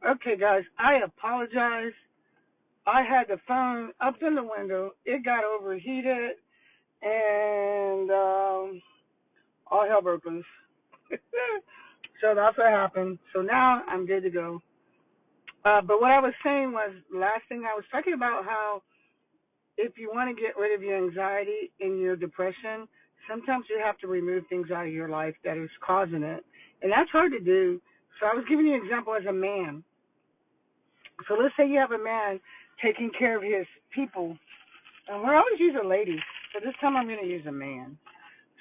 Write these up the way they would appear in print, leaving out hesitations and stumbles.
Okay, guys, I apologize. I had the phone up in the window. It got overheated, and all hell broke loose. So that's what happened. So now I'm good to go. But what I was saying was, last thing I was talking about how if you want to get rid of your anxiety and your depression, sometimes you have to remove things out of your life that is causing it. And that's hard to do. So I was giving you an example as a man. So let's say you have a man taking care of his people, and we're always using ladies, so this time I'm going to use a man.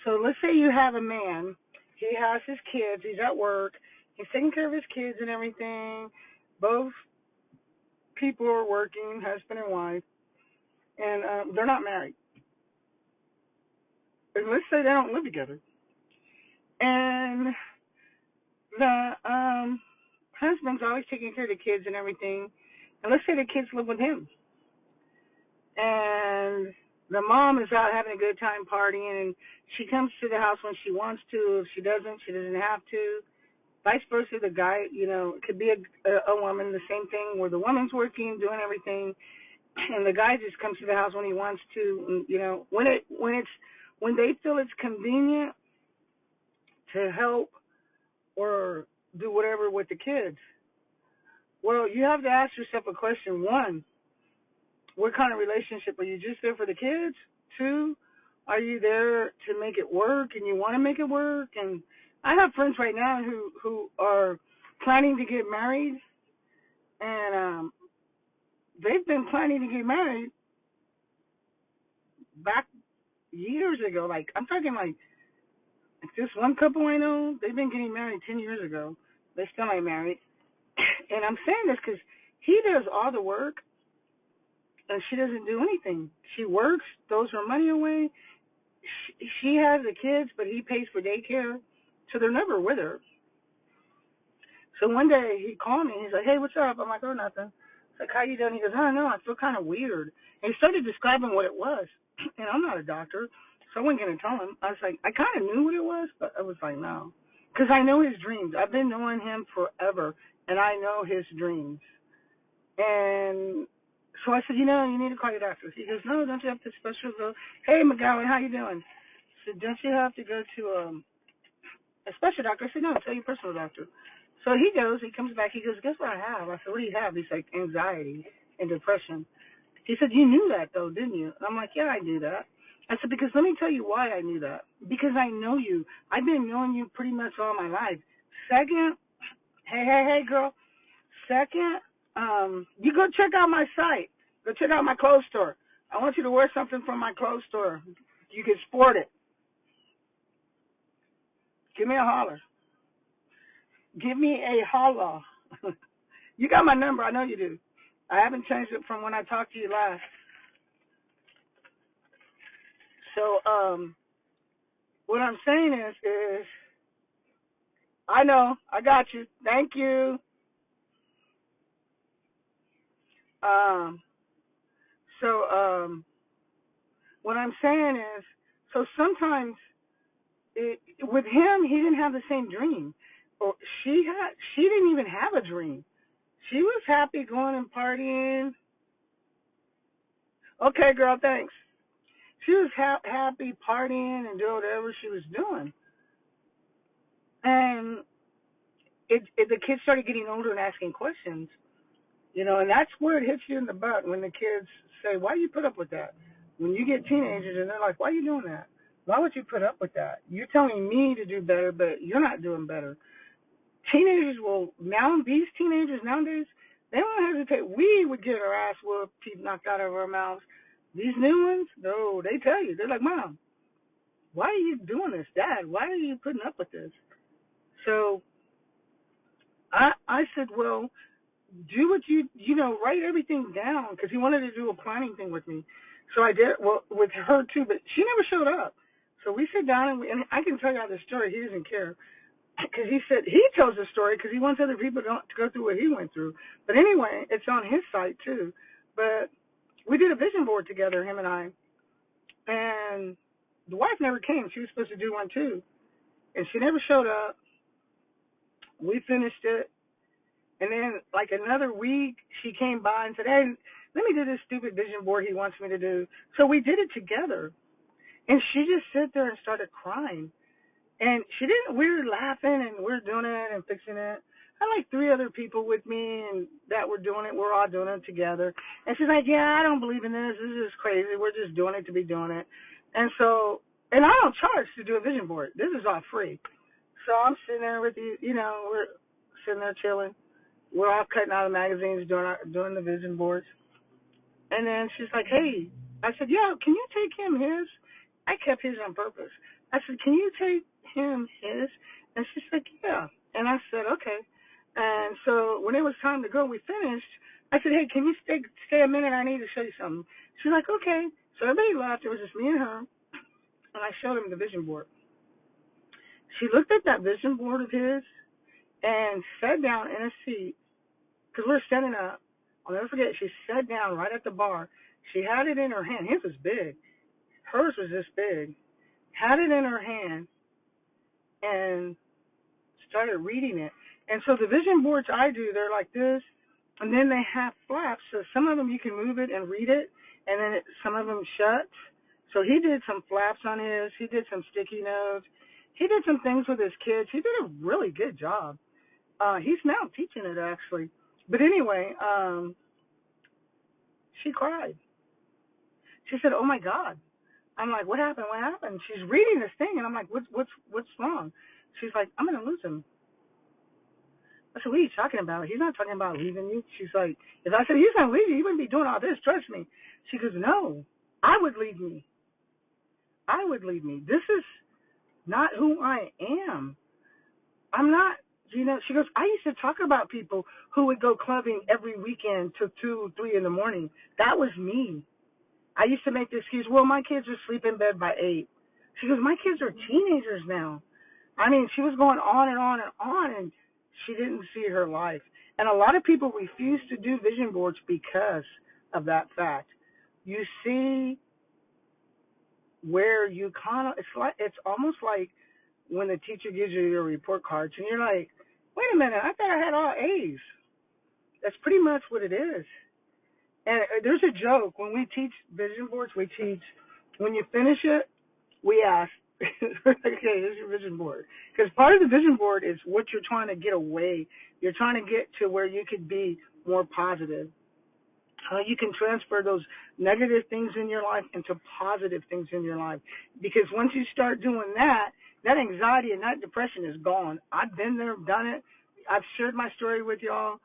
So let's say you have a man, he has his kids, he's at work, he's taking care of his kids and everything. Both people are working, husband and wife, and they're not married. And let's say they don't live together. And the husband's always taking care of the kids and everything. And let's say the kids live with him. And the mom is out having a good time partying, and she comes to the house when she wants to. If she doesn't have to. Vice versa, the guy, it could be a woman, the same thing, where the woman's working, doing everything, and the guy just comes to the house when he wants to. And, when they feel it's convenient to help or do whatever with the kids. Well, you have to ask yourself a question. One, what kind of relationship? Are you just there for the kids? Two, are you there to make it work and you want to make it work? And I have friends right now who are planning to get married, and they've been planning to get married back years ago. Like, I'm talking like this one couple I know, they've been getting married 10 years ago. They still ain't married. And I'm saying this because he does all the work and she doesn't do anything. She works, throws her money away. She has the kids, but he pays for daycare, so they're never with her. So one day he called me. He's like, "Hey, what's up?" I'm like, "Oh, nothing." It's like, "How you doing?" He goes, "I don't know. I feel kind of weird." And he started describing what it was. And I'm not a doctor, so I wasn't going to tell him. I was like, I kind of knew what it was, but I was like, no. Because I know his dreams. I've been knowing him forever, and I know his dreams. And so I said, you need to call your doctor. He goes, "No, don't you have to special go? Hey, McGowan, how you doing?" I said, "Don't you have to go to a special doctor?" I said, "No, tell your personal doctor." So he goes, he comes back, he goes, "Guess what I have?" I said, "What do you have?" He's like, "Anxiety and depression." He said, "You knew that though, didn't you?" And I'm like, "Yeah, I knew that." I said, "Because let me tell you why I knew that. Because I know you. I've been knowing you pretty much all my life. Second, hey, girl. Second, you go check out my site. Go check out my clothes store. I want you to wear something from my clothes store. You can sport it. Give me a holler. Give me a holler." You got my number. I know you do. I haven't changed it from when I talked to you last. So, what I'm saying is, I know, I got you. Thank you. Um, so, what I'm saying is, so sometimes with him, he didn't have the same dream, or she didn't even have a dream. She was happy going and partying. Okay, girl, thanks. She was happy partying and doing whatever she was doing, and the kids started getting older and asking questions. And that's where it hits you in the butt when the kids say, "Why you put up with that?" When you get teenagers and they're like, "Why are you doing that? Why would you put up with that? You're telling me to do better, but you're not doing better." Teenagers these teenagers nowadays, they don't hesitate. We would get our ass whooped, teeth knocked out of our mouths. These new ones, no, they tell you. They're like, "Mom, why are you doing this? Dad, why are you putting up with this?" So I said, "Well, do what write everything down," because he wanted to do a planning thing with me. So I did, well, with her too, but she never showed up. So we sit down and I can tell you the story. He doesn't care because he said he tells the story because he wants other people to go through what he went through. But anyway, it's on his site too. But we did a vision board together, him and I, and the wife never came. She was supposed to do one too, and she never showed up. We finished it. And then, like another week, she came by and said, "Hey, let me do this stupid vision board he wants me to do." So we did it together. And she just sat there and started crying. And we were laughing and we are doing it and fixing it. I had like three other people with me and that were doing it. We're all doing it together. And she's like, "Yeah, I don't believe in this. This is crazy. We're just doing it to be doing it." And so, and I don't charge to do a vision board. This is all free. So I'm sitting there with you, we're sitting there chilling. We're all cutting out the magazines, doing the vision boards. And then she's like, "Hey," I said, "Yeah, can you take him his?" I kept his on purpose. I said, "Can you take him his?" And she's like, "Yeah." And I said, "Okay." And so when it was time to go, we finished. I said, "Hey, can you stay a minute? I need to show you something." She's like, "Okay." So everybody left. It was just me and her. And I showed him the vision board. She looked at that vision board of his and sat down in a seat because we were setting up. I'll never forget. She sat down right at the bar. She had it in her hand. His was big. Hers was this big. Had it in her hand and started reading it. And so the vision boards I do, they're like this, and then they have flaps. So some of them you can move it and read it, and then some of them shut. So he did some flaps on his. He did some sticky notes. He did some things with his kids. He did a really good job. He's now teaching it actually. But anyway, she cried. She said, "Oh my God." I'm like, "What happened? What happened?" She's reading this thing, and I'm like, "What's wrong?" She's like, "I'm gonna lose him." I said, "What are you talking about? He's not talking about leaving you." She's like, "If I said he's gonna leave you, he wouldn't be doing all this. Trust me." She goes, "No, I would leave me. I would leave me. This is not who I am. I'm not." She goes, "I used to talk about people who would go clubbing every weekend till 2, 3 in the morning. That was me. I used to make the excuse, well, my kids would sleep in bed by 8. She goes, my kids are teenagers now. I mean, she was going on and on and on, and she didn't see her life. And a lot of people refuse to do vision boards because of that fact. You see where you kind of, it's almost like when the teacher gives you your report cards, and you're like, wait a minute, I thought I had all A's. That's pretty much what it is. And there's a joke. When we teach vision boards, we teach, when you finish it, we ask, okay, here's your vision board. Because part of the vision board is what you're trying to get away. You're trying to get to where you could be more positive. How you can transfer those negative things in your life into positive things in your life. Because once you start doing that, that anxiety and that depression is gone. I've been there, done it. I've shared my story with y'all.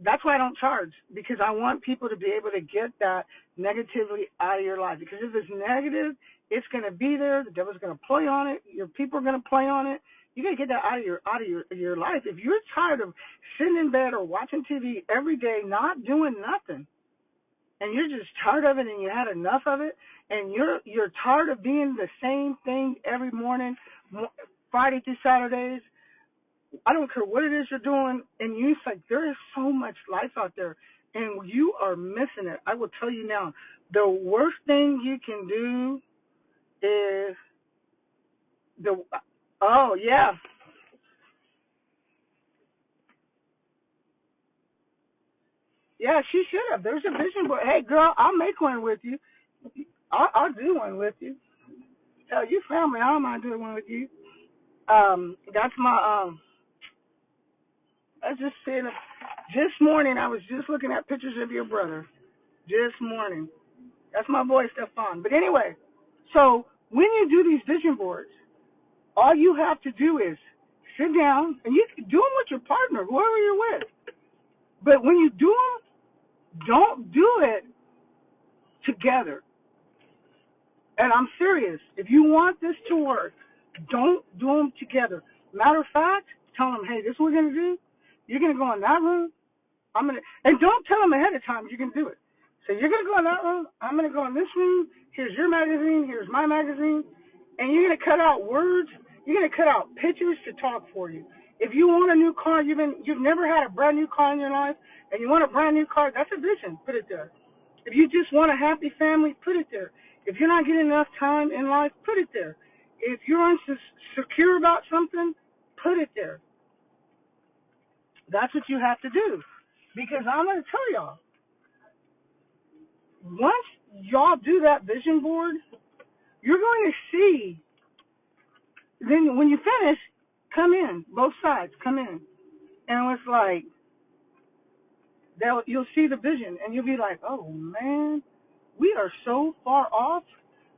That's why I don't charge, because I want people to be able to get that negatively out of your life. Because if it's negative, it's going to be there. The devil's going to play on it. Your people are going to play on it. You got to get that out of your life. If you're tired of sitting in bed or watching TV every day, not doing nothing, and you're just tired of it, and you had enough of it, and you're tired of being the same thing every morning, Friday through Saturdays. I don't care what it is you're doing, and you like, there is so much life out there, and you are missing it. I will tell you now, the worst thing you can do is oh yeah, yeah, she should have. There's a vision board. Hey girl, I'll make one with you. I'll do one with you. Tell you family, I don't mind doing one with you. That's my I was just saying, this morning I was just looking at pictures of your brother. This morning. That's my boy, Stefan. But anyway, so when you do these vision boards, all you have to do is sit down, and you can do them with your partner, whoever you're with. But when you do them, don't do it together. And I'm serious. If you want this to work, don't do them together. Matter of fact, tell them, hey, this is what we're going to do. You're going to go in that room. And don't tell them ahead of time you're going to do it. So you're going to go in that room. I'm going to go in this room. Here's your magazine. Here's my magazine. And you're going to cut out words. You're going to cut out pictures to talk for you. If you want a new car, you've never had a brand new car in your life, and you want a brand new car, that's a vision. Put it there. If you just want a happy family, put it there. If you're not getting enough time in life, put it there. If you're insecure about something, put it there. That's what you have to do. Because I'm going to tell y'all, once y'all do that vision board, you're going to see, then when you finish, come in, both sides, come in. And it's like, you'll see the vision, and you'll be like, oh, man, we are so far off.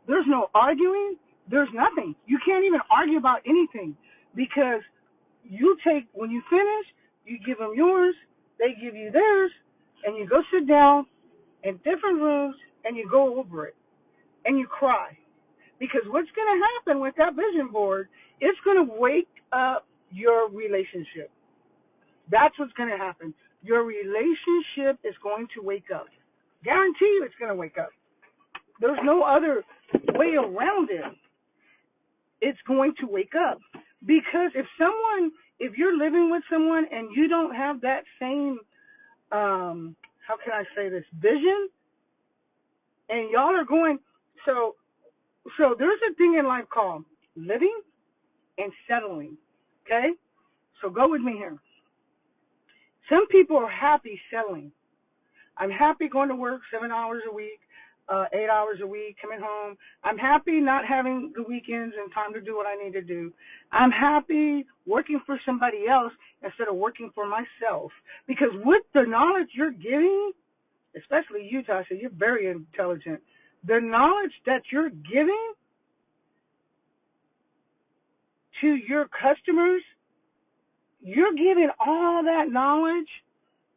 There's no arguing. There's nothing. You can't even argue about anything because when you finish, you give them yours, they give you theirs, and you go sit down in different rooms, and you go over it, and you cry. Because what's going to happen with that vision board, it's going to wake up your relationship. That's what's going to happen. Your relationship is going to wake up. Guarantee you it's going to wake up. There's no other way around it. It's going to wake up. Because if you're living with someone and you don't have that same, how can I say this, vision, and y'all are going, so there's a thing in life called living and settling, okay? So go with me here. Some people are happy settling. I'm happy going to work 7 hours a week, 8 hours a week, coming home. I'm happy not having the weekends and time to do what I need to do. I'm happy working for somebody else instead of working for myself. Because with the knowledge you're giving, especially you, Tasha, you're very intelligent. The knowledge that you're giving to your customers, you're giving all that knowledge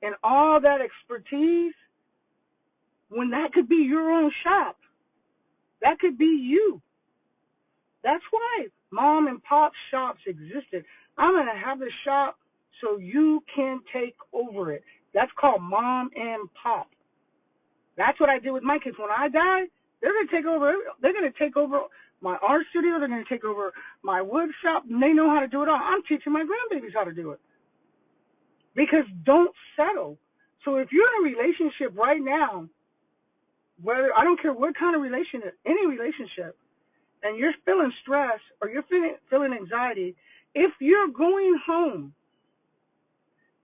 and all that expertise when that could be your own shop. That could be you. That's why mom and pop shops existed. I'm going to have the shop so you can take over it. That's called mom and pop. That's what I did with my kids. When I die, they're going to take over. They're going to take over my art studio. They're going to take over my wood shop. And they know how to do it all. I'm teaching my grandbabies how to do it. Because don't settle. So if you're in a relationship right now, whether I don't care what kind of relationship, any relationship, and you're feeling stress or you're feeling anxiety, if you're going home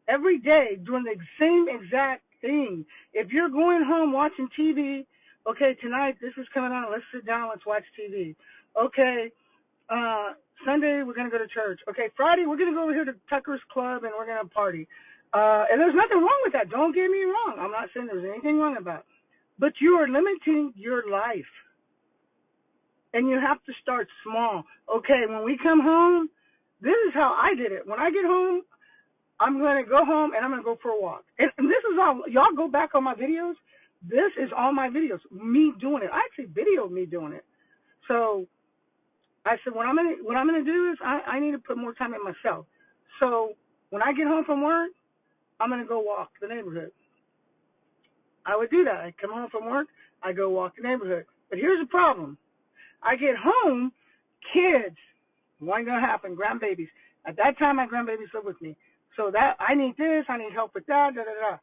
every day doing the same exact thing, if you're going home watching TV, okay, tonight this is coming on, let's sit down, let's watch TV. Okay, Sunday we're going to go to church. Okay, Friday we're going to go over here to Tucker's Club and we're going to party. And there's nothing wrong with that. Don't get me wrong. I'm not saying there's anything wrong about it. But you are limiting your life. And you have to start small. Okay, when we come home, this is how I did it. When I get home, I'm going to go home and I'm going to go for a walk. And this is all, y'all go back on my videos. This is all my videos, me doing it. I actually videoed me doing it. So I said, what I'm going to do is I need to put more time in myself. So when I get home from work, I'm going to go walk the neighborhood. I would do that. I come home from work, I go walk the neighborhood. But here's the problem. I get home, kids, what ain't going to happen, grandbabies. At that time, my grandbabies live with me. So that I need this, I need help with that, da-da-da.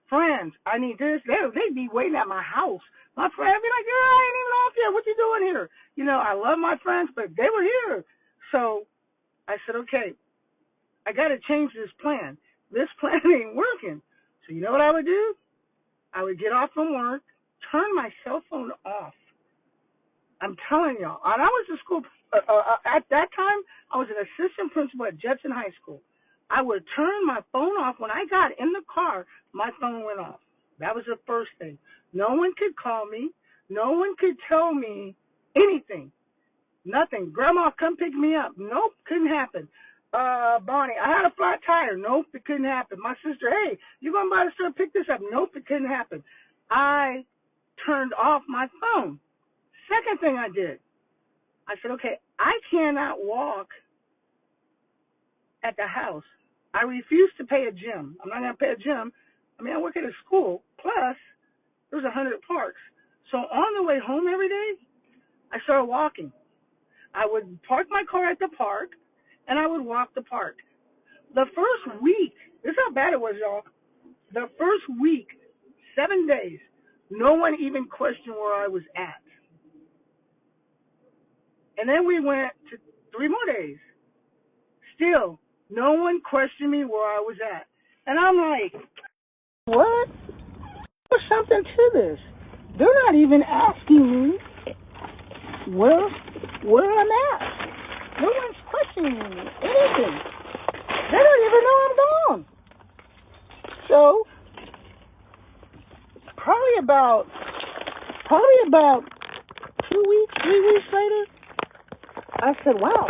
Friends, I need this. They'd be waiting at my house. My friend would be like, girl, I ain't even off yet. What you doing here? You know, I love my friends, but they were here. So I said, okay, I got to change this plan. This plan ain't working. So you know what I would do? I would get off from work, turn my cell phone off. I'm telling y'all. And I was a school, at that time, I was an assistant principal at Judson High School. I would turn my phone off. When I got in the car, my phone went off. That was the first thing. No one could call me. No one could tell me anything. Nothing. Grandma, come pick me up. Nope, couldn't happen. Bonnie, I had a flat tire. Nope, it couldn't happen. My sister, hey, you going by the store, pick this up. Nope, it couldn't happen. I turned off my phone. Second thing I did, I said, okay, I cannot walk at the house. I refuse to pay a gym. I'm not going to pay a gym. I mean, I work at a school. Plus, there's 100 parks. So on the way home every day, I started walking. I would park my car at the park, and I would walk the park. The first week, this is how bad it was, y'all. The first week, 7 days, no one even questioned where I was at. And then we went to 3 more days. Still, No one questioned me where I was at. And I'm like, what? There's something to this. They're not even asking me where I'm at. No one's questioning me anything. They don't even know I'm gone. So probably about 2 weeks, 3 weeks later, I said, wow,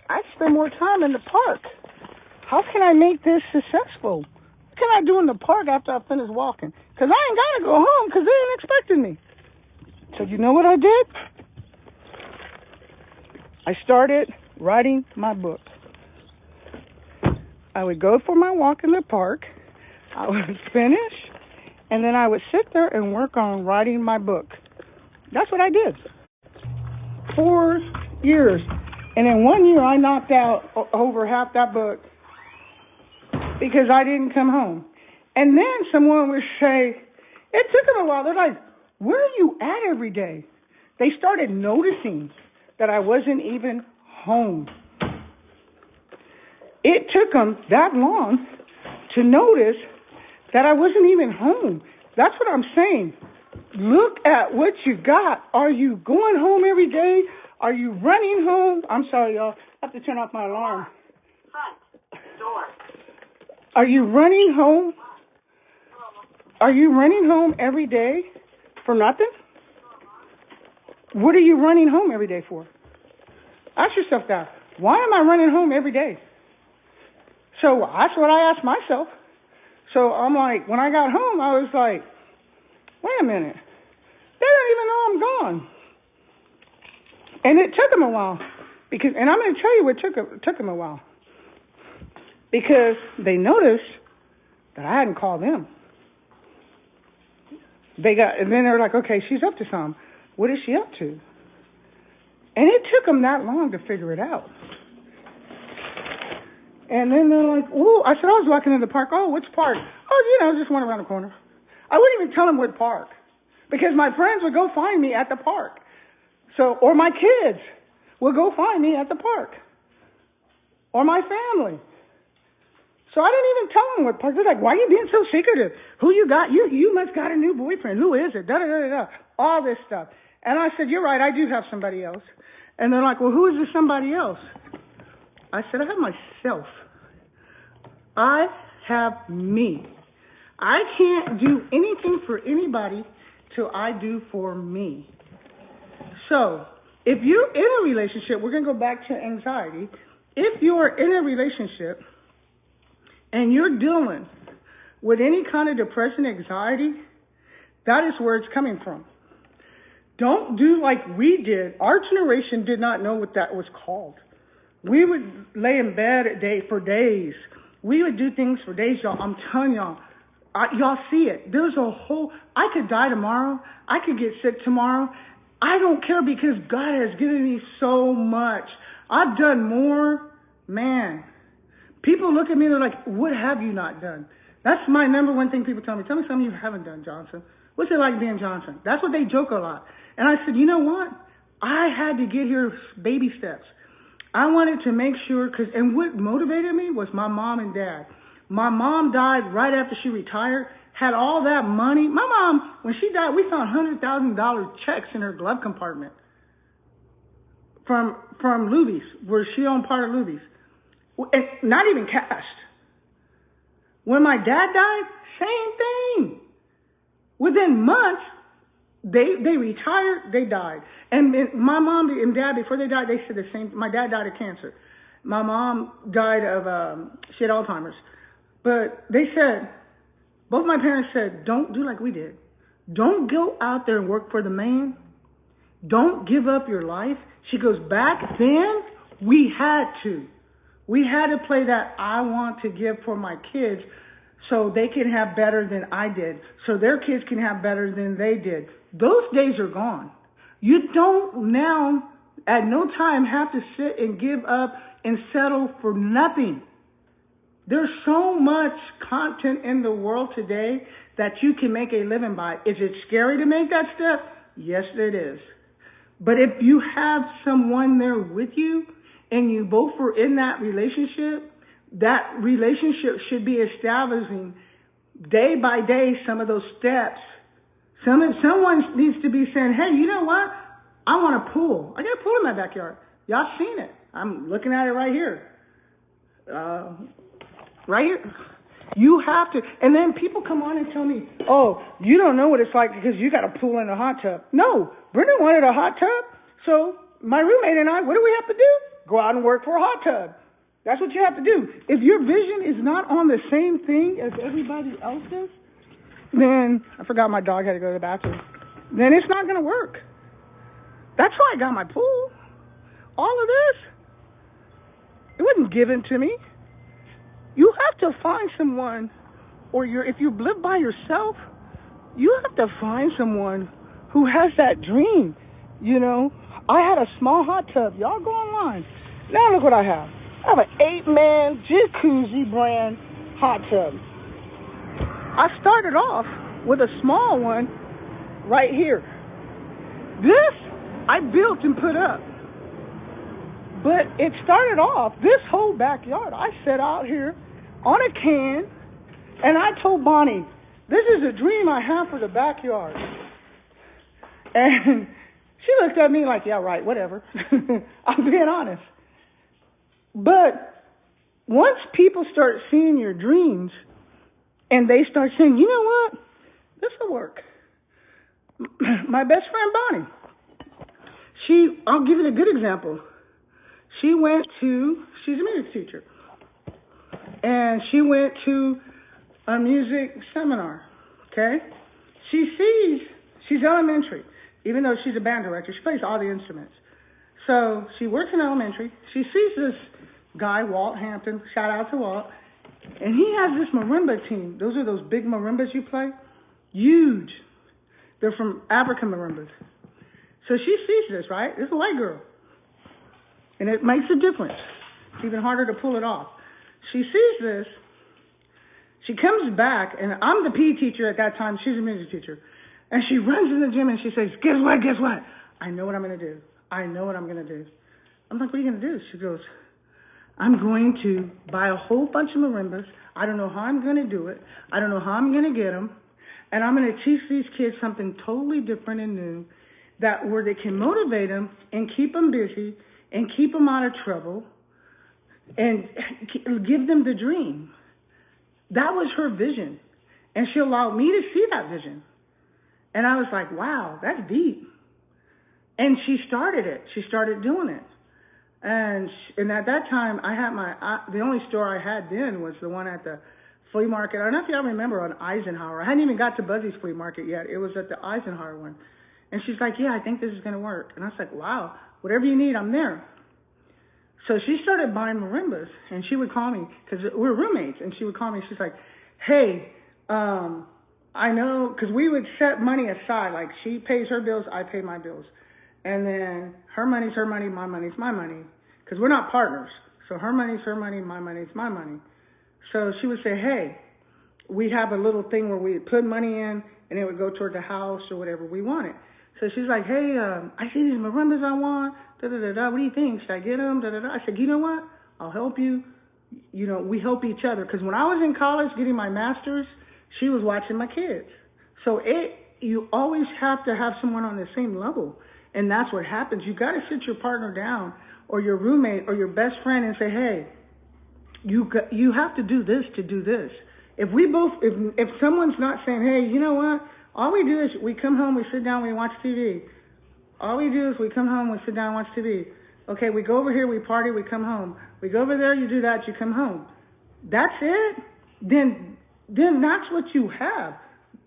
I spend more time in the park. How can I make this successful? What can I do in the park after I finish walking? Because I ain't got to go home because they ain't expecting me. So you know what I did? I started writing my book. I would go for my walk in the park. I would finish, and then I would sit there and work on writing my book. That's what I did. 4 years. And in 1 year, I knocked out over half that book because I didn't come home. And then someone would say, it took them a while. They're like, where are you at every day? They started noticing that I wasn't even home. It took them that long to notice that I wasn't even home. That's what I'm saying. Look at what you got. Are you going home every day? Are you running home? I'm sorry, y'all. I have to turn off my alarm. Front door. Are you running home? Are you running home every day for nothing? What are you running home every day for? Ask yourself that. Why am I running home every day? So that's what I asked myself. So I'm like, when I got home, I was like, wait a minute. They don't even know I'm gone. And it took them a while. And I'm going to tell you what took them a while. Because they noticed that I hadn't called them. And then they're like, okay, she's up to something. What is she up to? And it took them that long to figure it out. And then they're like, ooh, I said, I was walking in the park. Oh, which park? Oh, just one around the corner. I wouldn't even tell them what park. Because my friends would go find me at the park. Or my kids would go find me at the park. Or my family. So I didn't even tell them what park. They're like, why are you being so secretive? Who you got? You must got a new boyfriend. Who is it? Da-da-da-da-da. All this stuff. And I said, you're right, I do have somebody else. And they're like, well, who is this somebody else? I said, I have myself. I have me. I can't do anything for anybody till I do for me. So, if you're in a relationship, we're going to go back to anxiety. If you're in a relationship and you're dealing with any kind of depression, anxiety, that is where it's coming from. Don't do like we did. Our generation did not know what that was called. We would lay in bed for days. We would do things for days, y'all. I'm telling y'all. Y'all see it. I could die tomorrow. I could get sick tomorrow. I don't care because God has given me so much. I've done more. Man, people look at me and they're like, what have you not done? That's my number one thing people tell me. Tell me something you haven't done, Johnson. What's it like being Johnson? That's what they joke a lot. And I said, you know what? I had to get here baby steps. I wanted to make sure, and what motivated me was my mom and dad. My mom died right after she retired, had all that money. My mom, when she died, we found $100,000 checks in her glove compartment from Luby's, where she owned part of Luby's. And not even cash. When my dad died, same thing. Within months, they retired, they died. And my mom and dad, before they died, they said the same. My dad died of cancer. My mom died of, she had Alzheimer's. But they said, both my parents said, don't do like we did. Don't go out there and work for the man. Don't give up your life. She goes, back then, we had to. We had to play that I want to give for my kids so they can have better than I did, so their kids can have better than they did. Those days are gone. You don't now, at no time, have to sit and give up and settle for nothing. There's so much content in the world today that you can make a living by. Is it scary to make that step? Yes, it is. But if you have someone there with you and you both were in that relationship, that relationship should be establishing day by day some of those steps. Someone needs to be saying, hey, you know what? I want a pool. I got a pool in my backyard. Y'all seen it. I'm looking at it right here. Right here. You have to. And then people come on and tell me, oh, you don't know what it's like because you got a pool and a hot tub. No, Brenda wanted a hot tub. So my roommate and I, what do we have to do? Go out and work for a hot tub. That's what you have to do. If your vision is not on the same thing as everybody else's, then, I forgot my dog had to go to the bathroom, then it's not going to work. That's why I got my pool. All of this, it wasn't given to me. You have to find someone, or if you live by yourself, you have to find someone who has that dream. You know, I had a small hot tub. Y'all go online. Now look what I have. I have an 8-man Jacuzzi brand hot tub. I started off with a small one right here. This I built and put up. But it started off, this whole backyard, I set out here on a can, and I told Bonnie, this is a dream I have for the backyard. And she looked at me like, yeah, right, whatever. I'm being honest. But once people start seeing your dreams, and they start saying, you know what, this will work. My best friend, Bonnie, I'll give you a good example. She's a music teacher, and she went to a music seminar, okay? She's elementary, even though she's a band director, she plays all the instruments. So she works in elementary, she sees this guy, Walt Hampton, shout out to Walt, and he has this marimba team. Those are those big marimbas you play, huge. They're from African marimbas. So she sees this, right? This is a white girl. And it makes a difference. It's even harder to pull it off. She sees this. She comes back, and I'm the PE teacher at that time. She's a music teacher. And she runs in the gym, and she says, guess what? I know what I'm going to do. I'm like, what are you going to do? She goes, I'm going to buy a whole bunch of marimbas. I don't know how I'm going to do it. I don't know how I'm going to get them. And I'm going to teach these kids something totally different and new where they can motivate them and keep them busy and keep them out of trouble and give them the dream. That was her vision. And she allowed me to see that vision. And I was like, wow, that's deep. And she started it. She started doing it. And at that time, I had the only store I had then was the one at the flea market. I don't know if y'all remember on Eisenhower. I hadn't even got to Buzzy's flea market yet. It was at the Eisenhower one. And she's like, yeah, I think this is going to work. And I was like, wow, whatever you need, I'm there. So she started buying marimbas, and she would call me, because we're roommates, and she would call me. She's like, hey, I know, because we would set money aside. Like, she pays her bills, I pay my bills. And then her money's her money, my money's my money, because we're not partners. So her money's her money, my money's my money. So she would say, hey, we have a little thing where we put money in, and it would go toward the house or whatever we wanted. So she's like, hey, I see these marimbas I want, da-da-da-da, what do you think? Should I get them? Da-da-da. I said, you know what? I'll help you. You know, we help each other. Because when I was in college getting my master's, she was watching my kids. So you always have to have someone on the same level. And that's what happens. You got to sit your partner down or your roommate or your best friend and say, hey, you have to do this to do this. If someone's not saying, hey, you know what? All we do is we come home, we sit down, we watch TV. All we do is we come home, we sit down, watch TV. Okay, we go over here, we party, we come home. We go over there, you do that, you come home. That's it? Then that's what you have,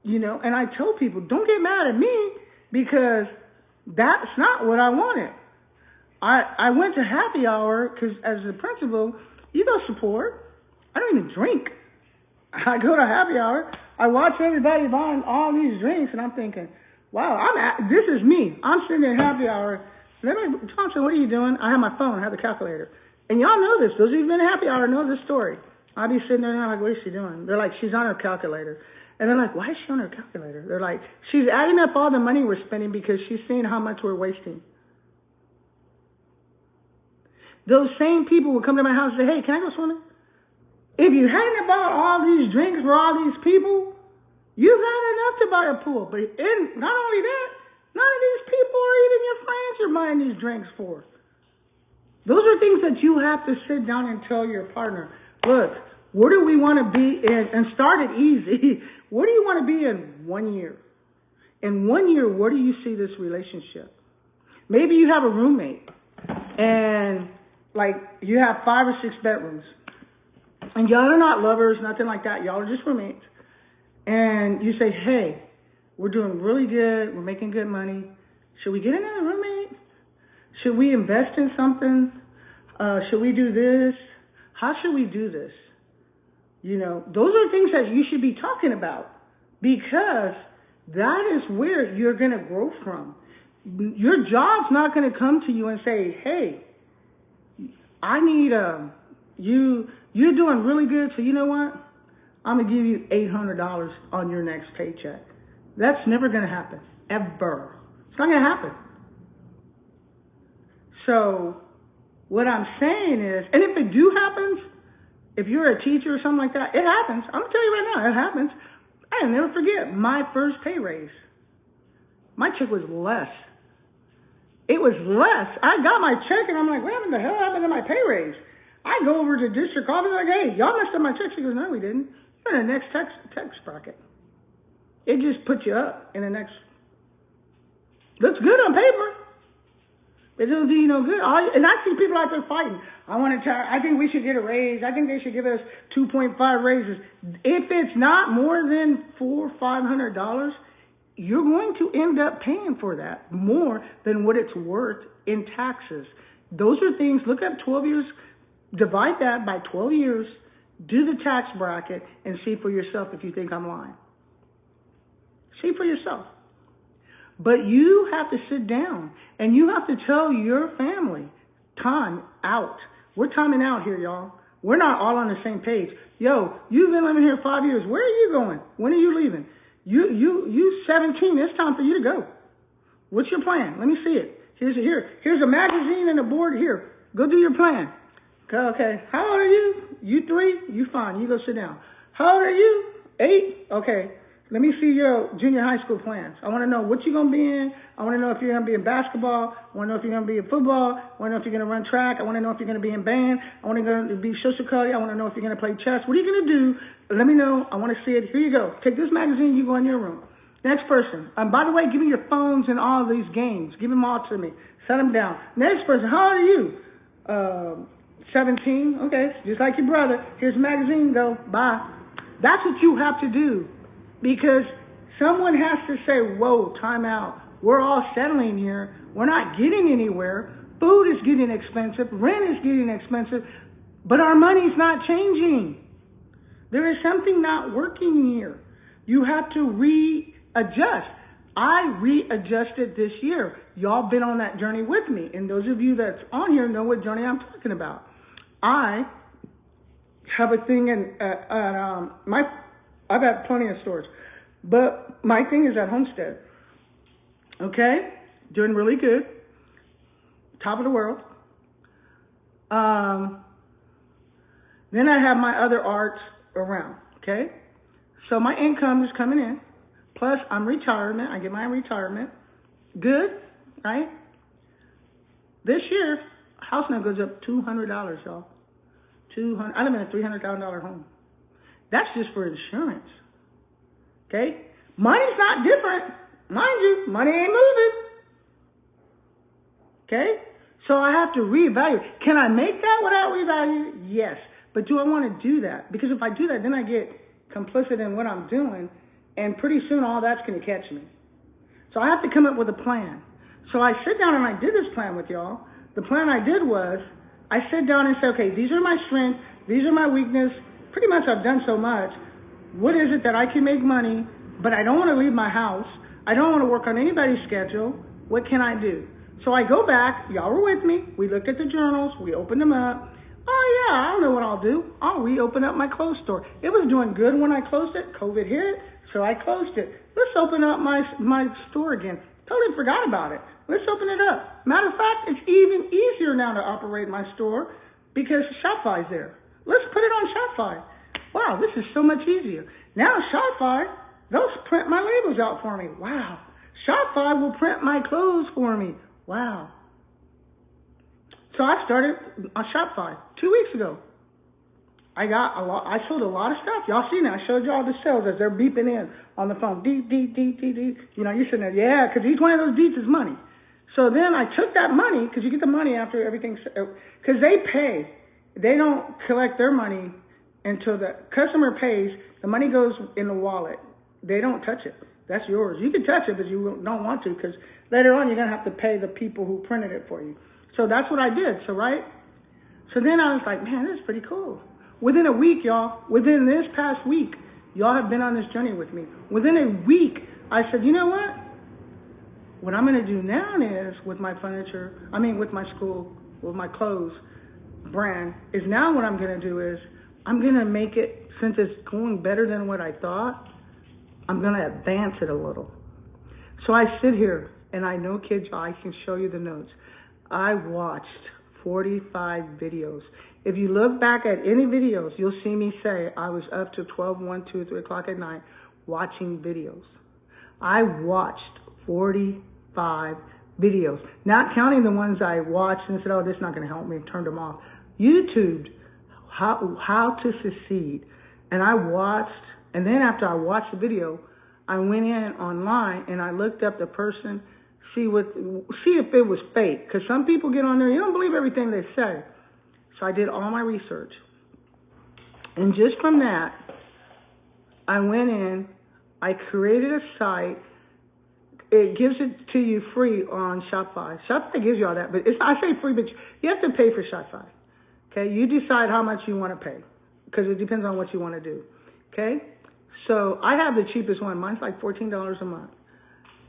you know. And I tell people, don't get mad at me because that's not what I wanted. I went to happy hour because as a principal, you go support. I don't even drink. I go to happy hour. I watch everybody buying all these drinks, and I'm thinking, wow, this is me. I'm sitting at happy hour. And they're like, Thompson, what are you doing? I have my phone. I have the calculator. And y'all know this. Those of you who've been at happy hour know this story. I'll be sitting there and I'm like, what is she doing? They're like, she's on her calculator. And they're like, why is she on her calculator? They're like, she's adding up all the money we're spending because she's seeing how much we're wasting. Those same people will come to my house and say, hey, can I go swimming? If you hadn't bought all these drinks for all these people, you've had enough to buy a pool. But not only that, none of these people are even your friends you're buying these drinks for. Those are things that you have to sit down and tell your partner. Look, where do we want to be in? And start it easy. Where do you want to be in 1 year? In 1 year, where do you see this relationship? Maybe you have a roommate and like you have 5 or 6 bedrooms. And y'all are not lovers, nothing like that. Y'all are just roommates. And you say, hey, we're doing really good. We're making good money. Should we get another roommate? Should we invest in something? Should we do this? How should we do this? You know, those are things that you should be talking about because that is where you're going to grow from. Your job's not going to come to you and say, hey, I need you're doing really good, so you know what? I'm going to give you $800 on your next paycheck. That's never going to happen, ever. It's not going to happen. So what I'm saying is, and if it do happens, if you're a teacher or something like that, it happens. I'm going to tell you right now, it happens. I'll never forget my first pay raise. My check was less. It was less. I got my check and I'm like, what the hell happened to my pay raise? I go over to district office like, hey, y'all messed up my check. She goes, no, we didn't. You're in the next tax bracket. It just put you up in the next. Looks good on paper. It doesn't do you no good. And I see people out there fighting. I think we should get a raise. I think they should give us 2.5 raises. If it's not more than $400 or $500, you're going to end up paying for that more than what it's worth in taxes. Those are things. Look at 12 years. Divide that by 12 years. Do the tax bracket and see for yourself if you think I'm lying. See for yourself. But you have to sit down and you have to tell your family, time out. We're timing out here, y'all. We're not all on the same page. Yo, you've been living here 5 years. Where are you going? When are you leaving? You 17. It's time for you to go. What's your plan? Let me see it. Here's a magazine and a board here. Go do your plan. Okay. How old are you? You 3? You fine. You go sit down. How old are you? 8? Okay. Let me see your junior high school plans. I want to know what you're going to be in. I want to know if you're going to be in basketball. I want to know if you're going to be in football. I want to know if you're going to run track. I want to know if you're going to be in band. I want to know be social studies. I want to know if you're going to play chess. What are you going to do? Let me know. I want to see it. Here you go. Take this magazine. You go in your room. Next person. By the way, give me your phones and all these games. Give them all to me. Set them down. Next person. How old are you? 17. Okay. Just like your brother. Here's a magazine. Go. Bye. That's what you have to do. Because someone has to say, whoa, time out. We're all settling here. We're not getting anywhere. Food is getting expensive. Rent is getting expensive. But our money's not changing. There is something not working here. You have to readjust. I readjusted this year. Y'all been on that journey with me. And those of you that's on here know what journey I'm talking about. I have a thing I've had plenty of stores, but my thing is at Homestead. Okay? Doing really good. Top of the world. Then I have my other arts around. Okay? So my income is coming in. Plus I'm retirement. I get my retirement. Good, right? This year, house note goes up $200, y'all. I live in a $300,000 home. That's just for insurance. Okay? Money's not different. Mind you, money ain't moving. Okay? So I have to reevaluate. Can I make that without reevaluating? Yes. But do I want to do that? Because if I do that, then I get complicit in what I'm doing, and pretty soon all that's going to catch me. So I have to come up with a plan. So I sit down and I did this plan with y'all. The plan I did was, I sit down and say, okay, these are my strengths, these are my weaknesses. Pretty much I've done so much. What is it that I can make money, but I don't want to leave my house? I don't want to work on anybody's schedule. What can I do? So I go back. Y'all were with me. We looked at the journals. We opened them up. Oh, yeah, I don't know what I'll do. I'll reopen up my clothes store. It was doing good when I closed it. COVID hit, so I closed it. Let's open up my store again. Totally forgot about it. Let's open it up. Matter of fact, it's even easier now to operate my store because Shopify's there. Let's put it on Shopify. Wow, this is so much easier. Now Shopify, they'll print my labels out for me. Wow. Shopify will print my clothes for me. Wow. So I started on Shopify 2 weeks ago. I sold a lot of stuff. Y'all seen it. I showed y'all the sales as they're beeping in on the phone. Deet, deet, deet, deet, deet. You know, you're sitting there, yeah, because each one of those deets is money. So then I took that money, because you get the money after everything, because they pay. They don't collect their money until the customer pays. The money goes in the wallet. They don't touch it. That's yours. You can touch it, but you don't want to, because later on you're going to have to pay the people who printed it for you. So that's what I did. So then I was like, man, this is pretty cool. Within a week, y'all, within this past week, y'all have been on this journey with me. Within a week, I said, you know what? What I'm going to do now is with my with my school, with my clothes brand, is now what I'm going to do is I'm going to make it, since it's going better than what I thought, I'm going to advance it a little. So I sit here, and I know, kids, I can show you the notes. I watched 45 videos. If you look back at any videos, you'll see me say I was up to 12, 1, 2, 3 o'clock at night watching videos. I watched 45 videos, not counting the ones I watched and said, oh, this is not going to help me, and turned them off. YouTubed how to succeed. And I watched, and then after I watched the video, I went in online and I looked up the person, see if it was fake. Because some people get on there, you don't believe everything they say. So I did all my research. And just from that, I went in, I created a site. It gives it to you free on Shopify. Shopify gives you all that, but I say free, but you have to pay for Shopify. Okay, you decide how much you want to pay, because it depends on what you want to do. Okay, so I have the cheapest one. Mine's like $14 a month.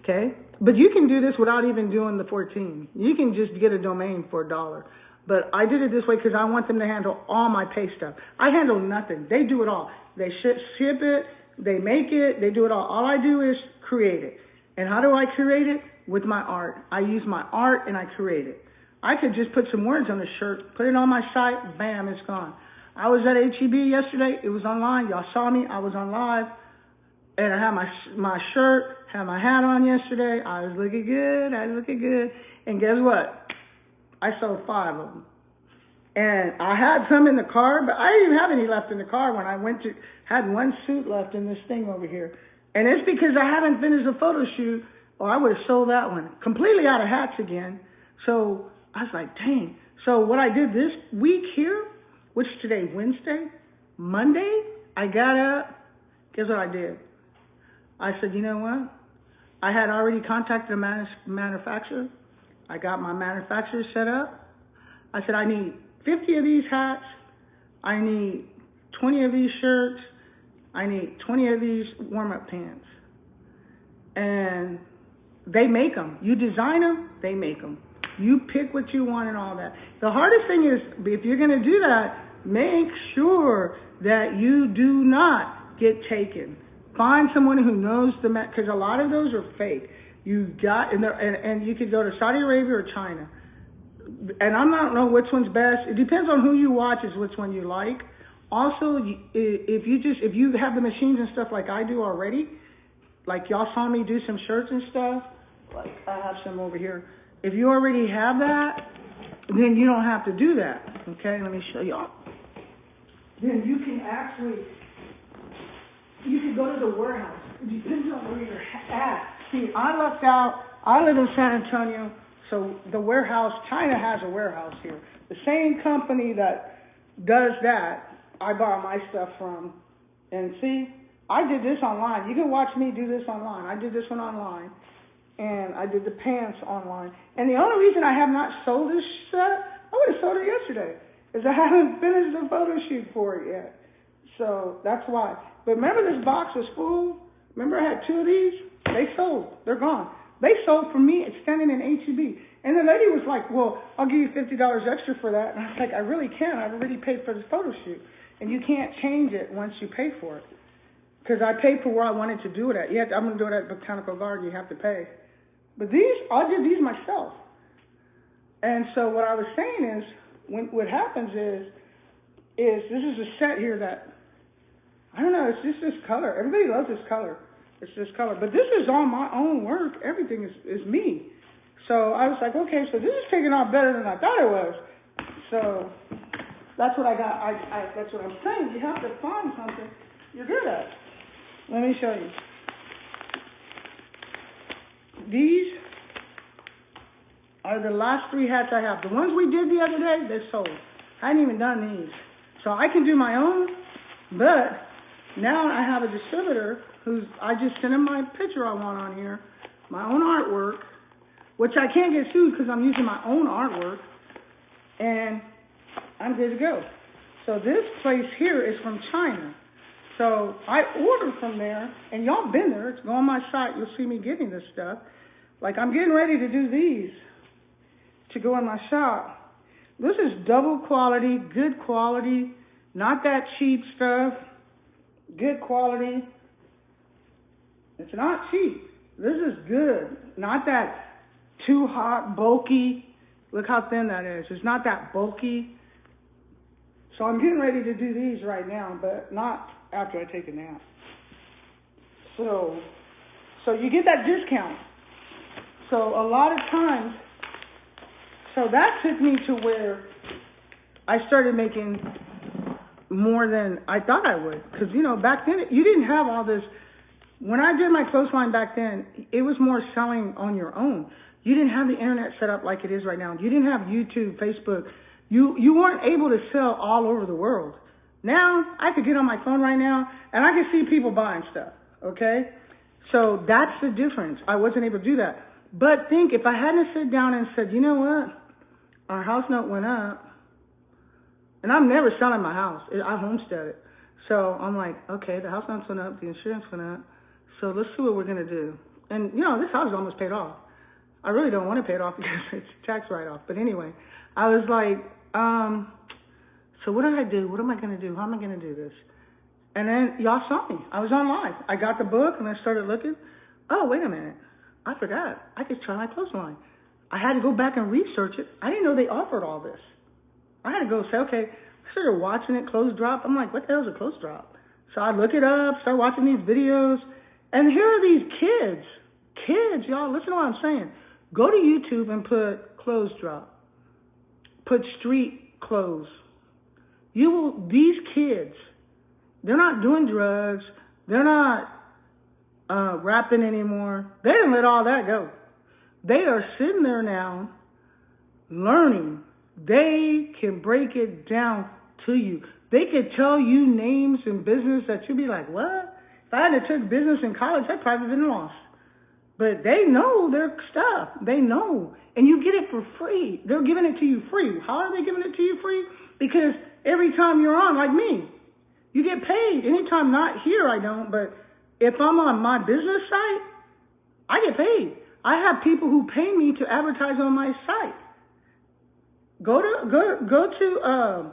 Okay, but you can do this without even doing the 14. You can just get a domain for $1. But I did it this way because I want them to handle all my pay stuff. I handle nothing. They do it all. They ship it, they make it, they do it all. All I do is create it. And how do I create it? With my art. I use my art and I create it. I could just put some words on a shirt, put it on my site, bam, it's gone. I was at HEB yesterday. It was online. Y'all saw me. I was on live. And I had my shirt, had my hat on yesterday. I was looking good. And guess what? I sold 5 of them. And I had some in the car, but I didn't even have any left in the car when I had one suit left in this thing over here. And it's because I haven't finished the photo shoot, or I would have sold that one. Completely out of hats again. So I was like, dang. So what I did this week here, which is today, Wednesday, Monday, I got up. Guess what I did? I said, you know what? I had already contacted a manufacturer. I got my manufacturer set up. I said, I need 50 of these hats. I need 20 of these shirts. I need 20 of these warm-up pants. And they make them. You design them, they make them. You pick what you want and all that. The hardest thing is, if you're going to do that, make sure that you do not get taken. Find someone who knows because a lot of those are fake. And you could go to Saudi Arabia or China. And I don't know which one's best. It depends on who you watch is which one you like. Also, if you have the machines and stuff like I do already, like y'all saw me do some shirts and stuff, like I have some over here. If you already have that, then you don't have to do that. Okay, let me show y'all. Then you can go to the warehouse. It depends on where you're at. See, I live in San Antonio, so the warehouse, China has a warehouse here. The same company that does that, I buy my stuff from. And see, I did this online. You can watch me do this online. I did this one online. And I did the pants online. And the only reason I have not sold this set, I would have sold it yesterday, is I haven't finished the photo shoot for it yet. So that's why. But remember this box was full? Remember I had 2 of these? They sold. They're gone. They sold for me extending in HEB. And the lady was like, well, I'll give you $50 extra for that. And I was like, I really can't. I've already paid for this photo shoot. And you can't change it once you pay for it. Because I paid for where I wanted to do it at. I'm going to do it at Botanical Garden. You have to pay. But I did these myself. And so what I was saying is, what happens is, is this is a set here that I don't know. It's just this color. Everybody loves this color. It's this color, but this is all my own work. Everything is me. So I was like, okay, so this is taking off better than I thought it was. So that's what I got. That's what I'm saying. You have to find something you're good at. Let me show you. These are the last 3 hats I have. The ones we did the other day, they're sold. I hadn't even done these. So I can do my own, but now I have a distributor I just sent him my picture I want on here, my own artwork, which I can't get sued because I'm using my own artwork, and I'm good to go. So this place here is from China. So I ordered from there, and y'all been there. It's go on my site. You'll see me getting this stuff. Like, I'm getting ready to do these to go in my shop. This is double quality, good quality, not that cheap stuff, good quality. It's not cheap. This is good. Not that too hot, bulky. Look how thin that is. It's not that bulky. So I'm getting ready to do these right now, but not after I take a nap. So you get that discount. So a lot of times, so that took me to where I started making more than I thought I would. Because, back then, you didn't have all this. When I did my clothes line back then, it was more selling on your own. You didn't have the internet set up like it is right now. You didn't have YouTube, Facebook. You weren't able to sell all over the world. Now, I could get on my phone right now, and I can see people buying stuff, okay? So that's the difference. I wasn't able to do that. But think, if I hadn't sit down and said, you know what? Our house note went up, and I'm never selling my house. I homestead it. So I'm like, okay, the house note went up, the insurance went up, so let's see what we're going to do. And, this house is almost paid off. I really don't want to pay it off because it's a tax write-off. But anyway, I was like, so what did I do? What am I going to do? How am I going to do this? And then y'all saw me. I was on live. I got the book, and I started looking. Oh, wait a minute. I forgot. I could try my clothes line. I had to go back and research it. I didn't know they offered all this. I had to go say, okay, I started watching it, clothes drop. I'm like, what the hell is a clothes drop? So I look it up, start watching these videos, and here are these kids. Kids, y'all, listen to what I'm saying. Go to YouTube and put clothes drop. Put street clothes. These kids, they're not doing drugs. They're not rapping anymore. They didn't let all that go. They are sitting there now learning. They can break it down to you. They could tell you names in business that you'd be like, what? If I had took business in college, I'd probably been lost. But they know their stuff. They know. And you get it for free. They're giving it to you free. How are they giving it to you free? Because every time you're on, like me, you get paid. Anytime not here, I don't. But if I'm on my business site, I get paid. I have people who pay me to advertise on my site. Go to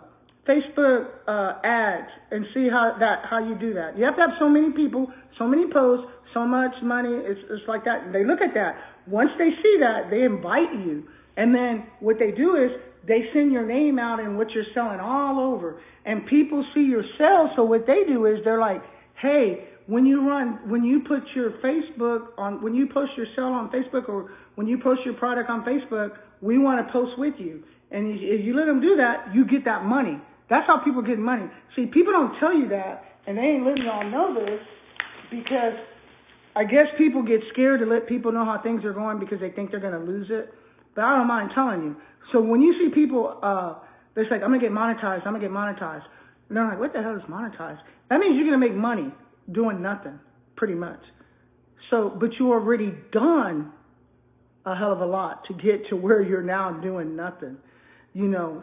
Facebook ads and see how you do that. You have to have so many people, so many posts, so much money. It's like that. They look at that. Once they see that, they invite you. And then what they do is they send your name out and what you're selling all over. And people see your sales. So what they do is they're like, hey, when you put your Facebook on, when you post your sale on Facebook or when you post your product on Facebook, we want to post with you. And if you let them do that, you get that money. That's how people get money. See, people don't tell you that, and they ain't letting y'all know this because I guess people get scared to let people know how things are going because they think they're going to lose it. But I don't mind telling you. So when you see people, they're like, I'm going to get monetized, I'm going to get monetized. And they're like, what the hell is monetized? That means you're going to make money doing nothing, pretty much. So, but you already done a hell of a lot to get to where you're now doing nothing.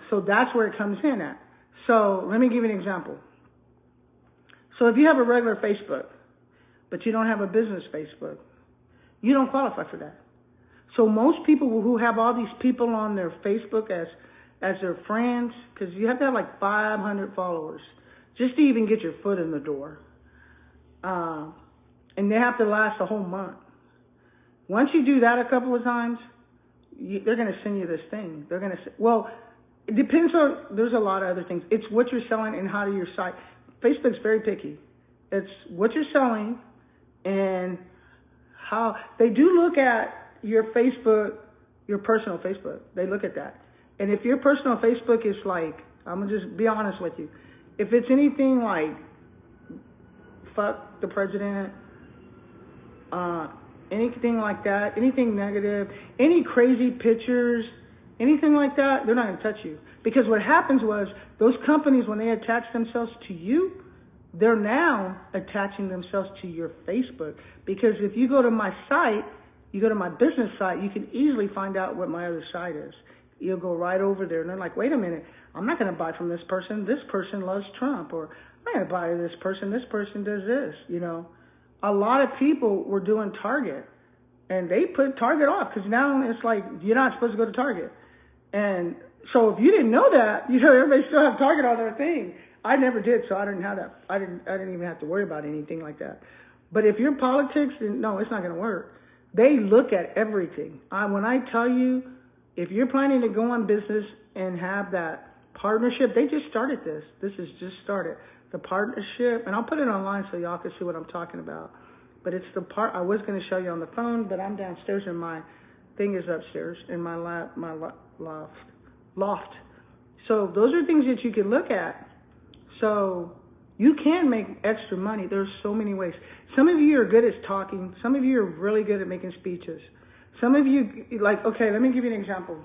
So that's where it comes in at. So let me give you an example. So if you have a regular Facebook, but you don't have a business Facebook, you don't qualify for that. So most people who have all these people on their Facebook as their friends, because you have to have like 500 followers just to even get your foot in the door. And they have to last a whole month. Once you do that a couple of times, they're going to send you this thing. They're going to say, well, It depends on, there's a lot of other things. It's what you're selling and how do your site. Facebook's very picky. It's what you're selling and how, they do look at your Facebook, your personal Facebook. They look at that. And if your personal Facebook is like, I'm going to just be honest with you. If it's anything like, fuck the president, anything like that, anything negative, any crazy pictures, anything like that, they're not going to touch you. Because what happens was, those companies, when they attach themselves to you, they're now attaching themselves to your Facebook. Because if you go to my site, you go to my business site, you can easily find out what my other site is. You'll go right over there, and they're like, wait a minute, I'm not going to buy from this person. This person loves Trump. Or I'm going to buy this person does this, you know. A lot of people were doing Target, and they put Target off because now it's like you're not supposed to go to Target. And so if you didn't know that, you know, everybody still have Target on their thing. I never did, so I didn't have that. I didn't even have to worry about anything like that. But if you're politics, then no, it's not going to work. They look at everything. When I tell you, if you're planning to go on business and have that partnership, they just started this. This has just started. The partnership, and I'll put it online so y'all can see what I'm talking about. But it's the part I was going to show you on the phone, but I'm downstairs and my thing is upstairs in my loft. So those are things that you can look at. So you can make extra money. There's so many ways. Some of you are good at talking. Some of you are really good at making speeches. Some of you, like, okay, let me give you an example.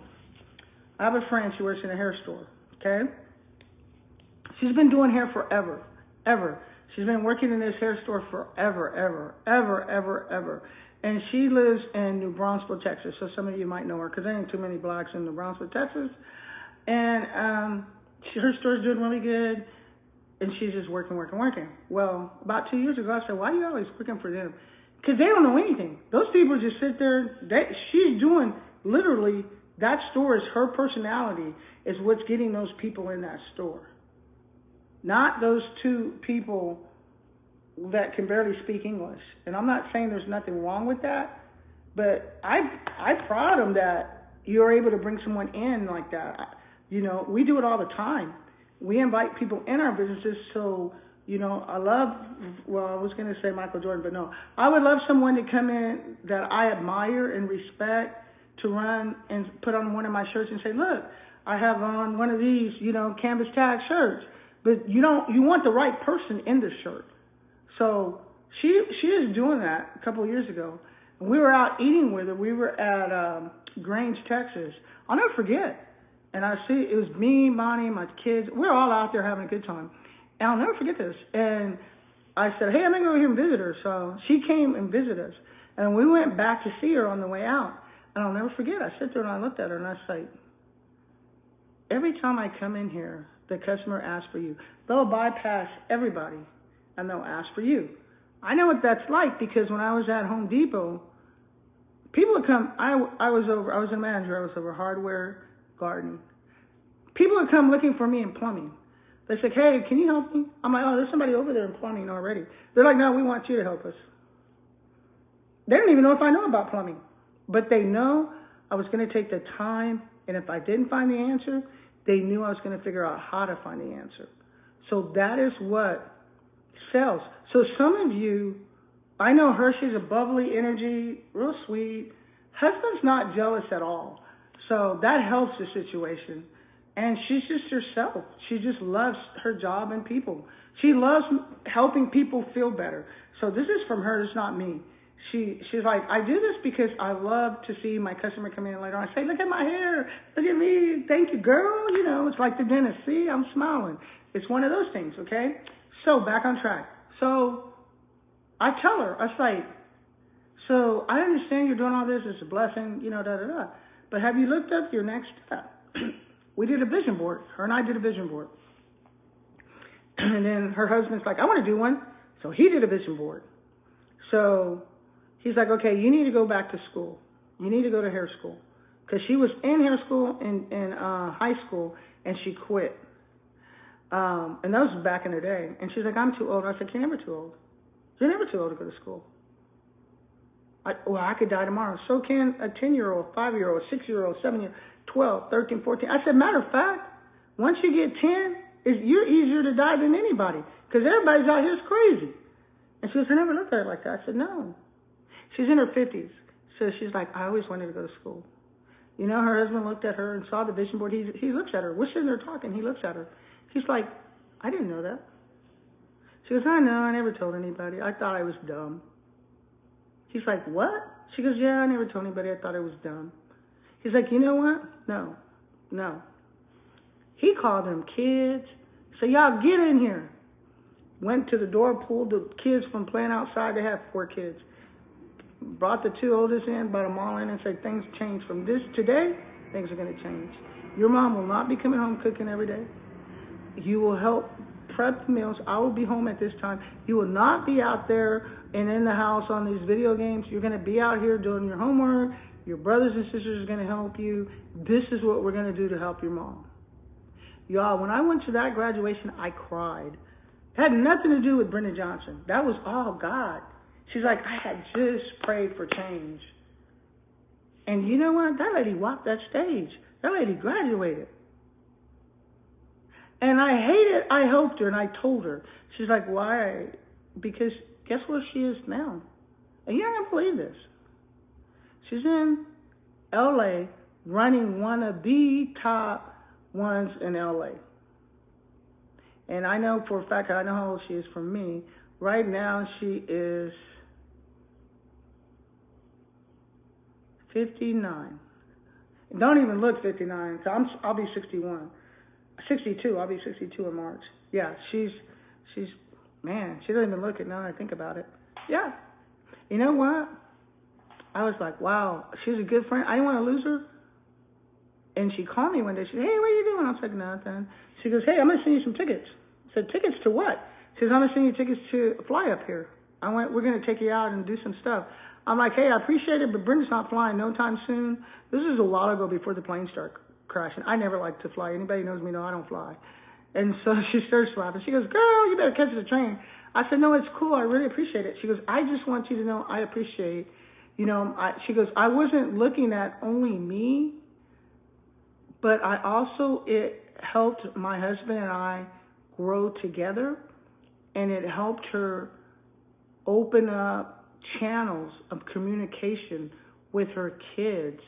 I have a friend, she works in a hair store, okay? She's been doing hair forever, ever. She's been working in this hair store forever. And she lives in New Braunfels, Texas. So some of you might know her because there ain't too many blacks in New Braunfels, Texas. And her store's doing really good. And she's just working. Well, about 2 years ago, I said, why are you always working for them? Because they don't know anything. Those people just sit there. She's doing, literally, that store is her personality is what's getting those people in that store. Not those two people that can barely speak English. And I'm not saying there's nothing wrong with that, but I proud them that you're able to bring someone in like that. You know, we do it all the time. We invite people in our businesses. So, you know, I was going to say Michael Jordan, but no. I would love someone to come in that I admire and respect to run and put on one of my shirts and say, look, I have on one of these, you know, canvas tag shirts. But you want the right person in the shirt. So she is doing that a couple of years ago. And we were out eating with her. We were at Grange, Texas. I'll never forget. And it was me, Bonnie, my kids. We're all out there having a good time. And I'll never forget this. And I said, hey, I'm going to go here and visit her. So she came and visited us. And we went back to see her on the way out. And I'll never forget. I sat there and I looked at her and I said, every time I come in here, the customer asks for you. They'll bypass everybody, and they'll ask for you. I know what that's like because when I was at Home Depot, people would come. I was a manager. I was over hardware, gardening. People would come looking for me in plumbing. They said, hey, can you help me? I'm like, oh, there's somebody over there in plumbing already. They're like, no, we want you to help us. They don't even know if I know about plumbing, but they know I was going to take the time, and if I didn't find the answer, they knew I was going to figure out how to find the answer. So that is what sells. So some of you, I know her, she's a bubbly energy, real sweet. Husband's not jealous at all. So that helps the situation. And she's just herself. She just loves her job and people. She loves helping people feel better. So this is from her, it's not me. She's like, I do this because I love to see my customer come in later on. I say, look at my hair. Look at me. Thank you, girl. You know, it's like the dentist. See, I'm smiling. It's one of those things, okay? So back on track. So I tell her, I say, so I understand you're doing all this. It's a blessing, you know, da-da-da. But have you looked up your next step? We did a vision board. Her and I did a vision board. And then her husband's like, I want to do one. So he did a vision board. So he's like, okay, you need to go back to school. You need to go to hair school. Because she was in hair school in high school, and she quit. And that was back in the day. And she's like, I'm too old. I said, you're never too old. You're never too old to go to school. I could die tomorrow. So can a 10-year-old, 5-year-old, 6-year-old, 7-year-old, 12, 13, 14. I said, matter of fact, Once you get 10, you're easier to die than anybody because everybody's out here is crazy. And she goes, I never looked at it like that. I said, no. She's in her 50s. So she's like, I always wanted to go to school. You know, her husband looked at her and saw the vision board. He looks at her. We're sitting there talking. He looks at her. He's like, I didn't know that. She goes, I know. I never told anybody. I thought I was dumb. He's like, what? She goes, yeah, I never told anybody. I thought I was dumb. He's like, you know what? No. He called them kids. So y'all get in here. Went to the door, pulled the kids from playing outside. They had 4 kids. Brought the 2 oldest in, brought them all in and said, things change from this today. Things are going to change. Your mom will not be coming home cooking every day. You will help prep the meals. I will be home at this time. You will not be out there and in the house on these video games. You're going to be out here doing your homework. Your brothers and sisters are going to help you. This is what we're going to do to help your mom. Y'all, when I went to that graduation, I cried. It had nothing to do with Brenda Johnson. That was all God. She's like, I had just prayed for change. And you know what? That lady walked that stage. That lady graduated. And I helped her and I told her. She's like, why? Because guess where she is now? And you're not going to believe this. She's in L.A. running one of the top ones in L.A. And I know for a fact, I know how old she is for me. Right now, she is 59. Don't even look 59. So I'll be 61. 62. I'll be 62 in March. Yeah, she's, man, she doesn't even look it now that I think about it. Yeah. You know what? I was like, wow, she's a good friend. I didn't want to lose her. And she called me one day. She said, hey, what are you doing? I was like, nothing. She goes, hey, I'm going to send you some tickets. I said, tickets to what? She says, I'm going to send you tickets to fly up here. We're going to take you out and do some stuff. I'm like, hey, I appreciate it, but Brenda's not flying no time soon. This is a while ago before the plane started crashing. I never like to fly. Anybody knows me know I don't fly. And so she starts laughing. She goes, girl, you better catch the train. I said, no, it's cool. I really appreciate it. She goes, I just want you to know I appreciate, she goes, I wasn't looking at only me, but it helped my husband and I grow together, and it helped her open up channels of communication with her kids.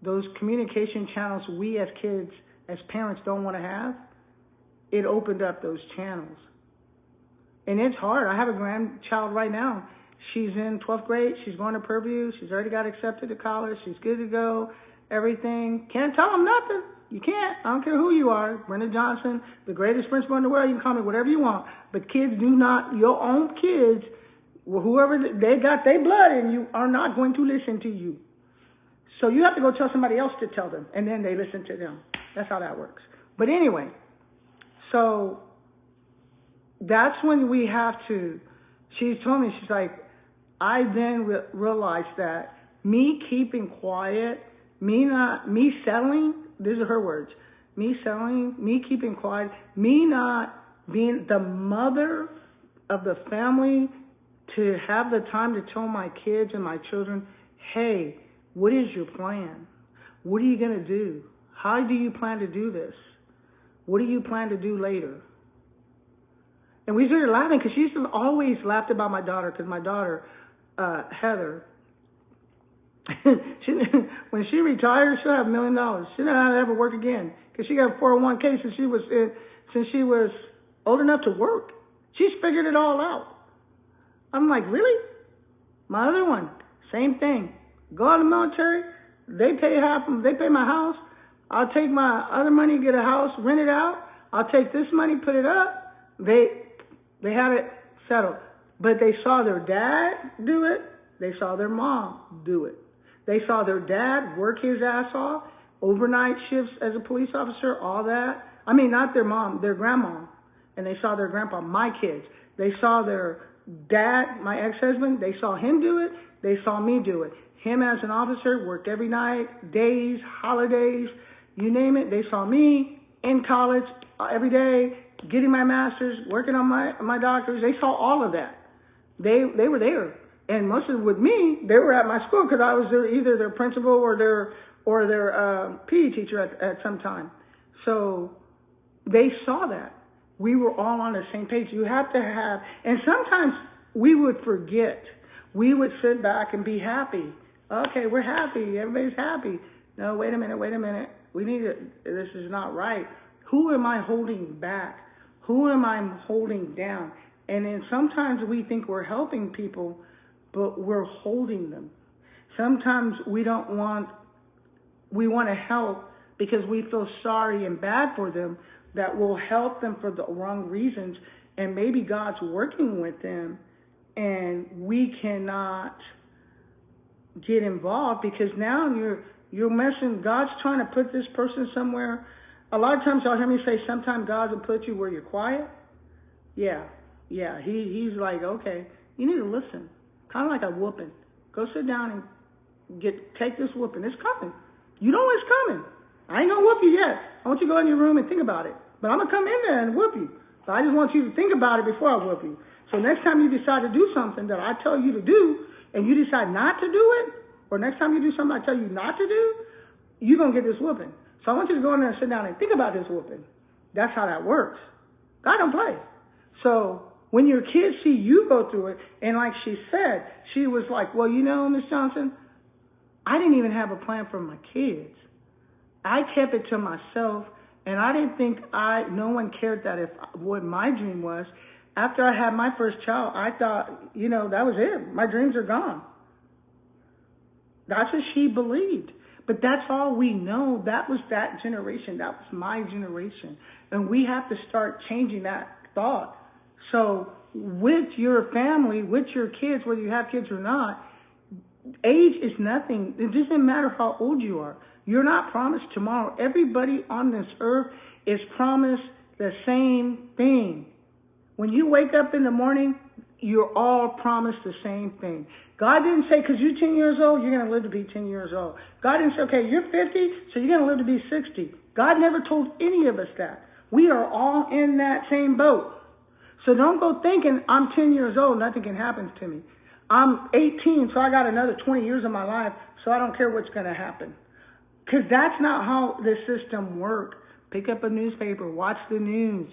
Those communication channels we as kids, as parents, don't want to have. It opened up those channels. And it's hard. I have a grandchild right now. She's in 12th grade. She's going to Purview. She's already got accepted to college. She's good to go. Everything. Can't tell them nothing. You can't. I don't care who you are. Brenda Johnson, the greatest principal in the world. You can call me whatever you want. But kids do not, your own kids, whoever they got their blood in you, are not going to listen to you. So you have to go tell somebody else to tell them, and then they listen to them. That's how that works. But anyway, so that's when we have to, she told me, she's like, I then realized that me keeping quiet, me settling, these are her words, me settling, me keeping quiet, me not being the mother of the family to have the time to tell my kids and my children, hey, what is your plan? What are you going to do? How do you plan to do this? What do you plan to do later? And we started laughing because she used to always laughed about my daughter, because my daughter, Heather, when she retires, she'll have $1 million. She doesn't have to ever work again because she got a 401k since she was old enough to work. She's figured it all out. I'm like, really? My other one, same thing. Go out of the military. They pay my house. I'll take my other money, get a house, rent it out. I'll take this money, put it up. They had it settled. But they saw their dad do it. They saw their mom do it. They saw their dad work his ass off, overnight shifts as a police officer, all that. I mean, not their mom, their grandma. And they saw their grandpa, my kids. They saw their dad, my ex-husband. They saw him do it. They saw me do it. Him as an officer, worked every night, days, holidays, you name it. They saw me in college every day, getting my master's, working on my doctor's. They saw all of that. They were there. And most of it with me, they were at my school because I was either their principal or their PE teacher at some time. So they saw that. We were all on the same page. You have to have, and sometimes we would forget. We would sit back and be happy. Okay, we're happy. Everybody's happy. No, wait a minute. We need to, this is not right. Who am I holding back? Who am I holding down? And then sometimes we think we're helping people, but we're holding them. Sometimes we want to help because we feel sorry and bad for them, that will help them for the wrong reasons, and maybe God's working with them, and we cannot get involved because now you're messing. God's trying to put this person somewhere. A lot of times y'all hear me say, sometimes God will put you where you're quiet. Yeah. He's like, okay, you need to listen. Kind of like a whooping. Go sit down and take this whooping. It's coming. You know it's coming. I ain't gonna whoop you yet. I want you to go in your room and think about it. But I'm gonna come in there and whoop you. So I just want you to think about it before I whoop you. So next time you decide to do something that I tell you to do, and you decide not to do it, or next time you do something I tell you not to do, you're gonna get this whooping. So I want you to go in there and sit down and think about this whooping. That's how that works. God don't play. So when your kids see you go through it, and like she said, she was like, well, you know, Miss Johnson, I didn't even have a plan for my kids. I kept it to myself, and I didn't think no one cared that if what my dream was. After I had my first child, I thought, you know, that was it. My dreams are gone. That's what she believed. But that's all we know. That was that generation. That was my generation. And we have to start changing that thought. So with your family, with your kids, whether you have kids or not, age is nothing. It doesn't matter how old you are. You're not promised tomorrow. Everybody on this earth is promised the same thing. When you wake up in the morning, you're all promised the same thing. God didn't say, because you're 10 years old, you're going to live to be 10 years old. God didn't say, okay, you're 50, so you're going to live to be 60. God never told any of us that. We are all in that same boat. So don't go thinking I'm 10 years old, nothing can happen to me. I'm 18, so I got another 20 years of my life, so I don't care what's going to happen. Because that's not how the system works. Pick up a newspaper, watch the news.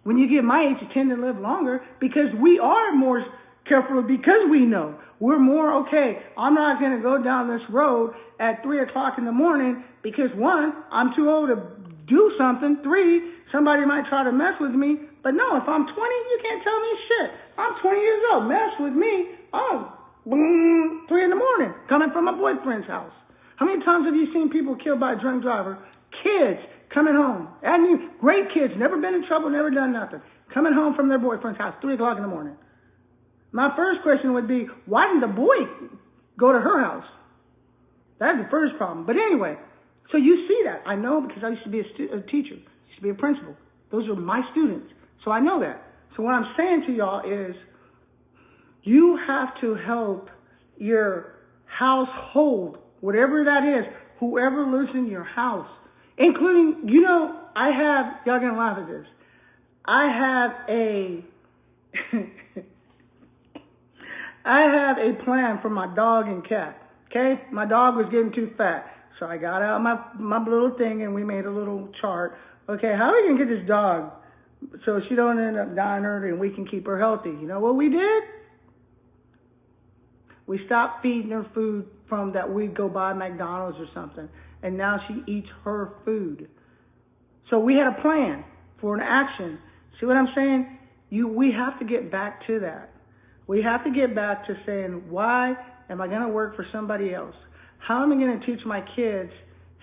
When you get my age, you tend to live longer because we are more careful, because we know. We're more, okay, I'm not going to go down this road at 3 o'clock in the morning because, 1, I'm too old to do something. 3, somebody might try to mess with me. But no, if I'm 20, you can't tell me shit. I'm 20 years old. Mess with me. Oh, boom, 3 in the morning, coming from my boyfriend's house. How many times have you seen people killed by a drunk driver? Kids coming home. And great kids, never been in trouble, never done nothing. Coming home from their boyfriend's house, 3 o'clock in the morning. My first question would be, why didn't the boy go to her house? That's the first problem. But anyway, so you see that. I know because I used to be a teacher. I used to be a principal. Those are my students. So I know that. So what I'm saying to y'all is, you have to help your household, whatever that is, whoever lives in your house, including, you know, y'all gonna laugh at this. I have a plan for my dog and cat. Okay? My dog was getting too fat. So I got out my little thing and we made a little chart. Okay, how are we gonna get this dog so she don't end up dying early and we can keep her healthy? You know what we did? We stopped feeding her food from that we'd go buy McDonald's or something. And now she eats her food. So we had a plan for an action. See what I'm saying? We have to get back to that. We have to get back to saying, why am I going to work for somebody else? How am I going to teach my kids,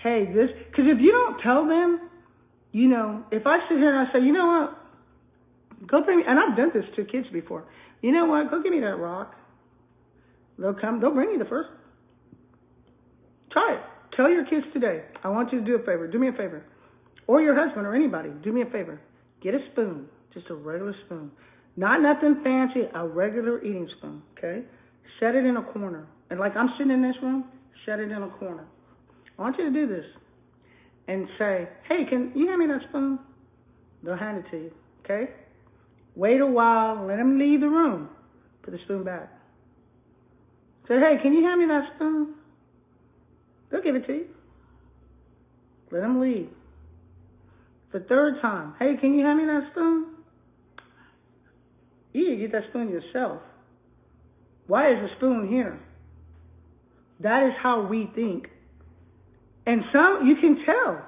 hey, this, because if you don't tell them, you know, if I sit here and I say, you know what, go bring me, and I've done this to kids before, you know what, go give me that rock. They'll bring you the first. Try it. Tell your kids today, I want you to do a favor. Do me a favor. Or your husband or anybody, do me a favor. Get a spoon, just a regular spoon. Not nothing fancy, a regular eating spoon, okay? Set it in a corner. And like I'm sitting in this room, set it in a corner. I want you to do this and say, hey, can you hand me that spoon? They'll hand it to you, okay? Wait a while, let them leave the room. Put the spoon back. Say, hey, can you hand me that spoon? They'll give it to you. Let them leave. The third time, hey, can you hand me that spoon? You need to get that spoon yourself. Why is the spoon here? That is how we think. And some, you can tell.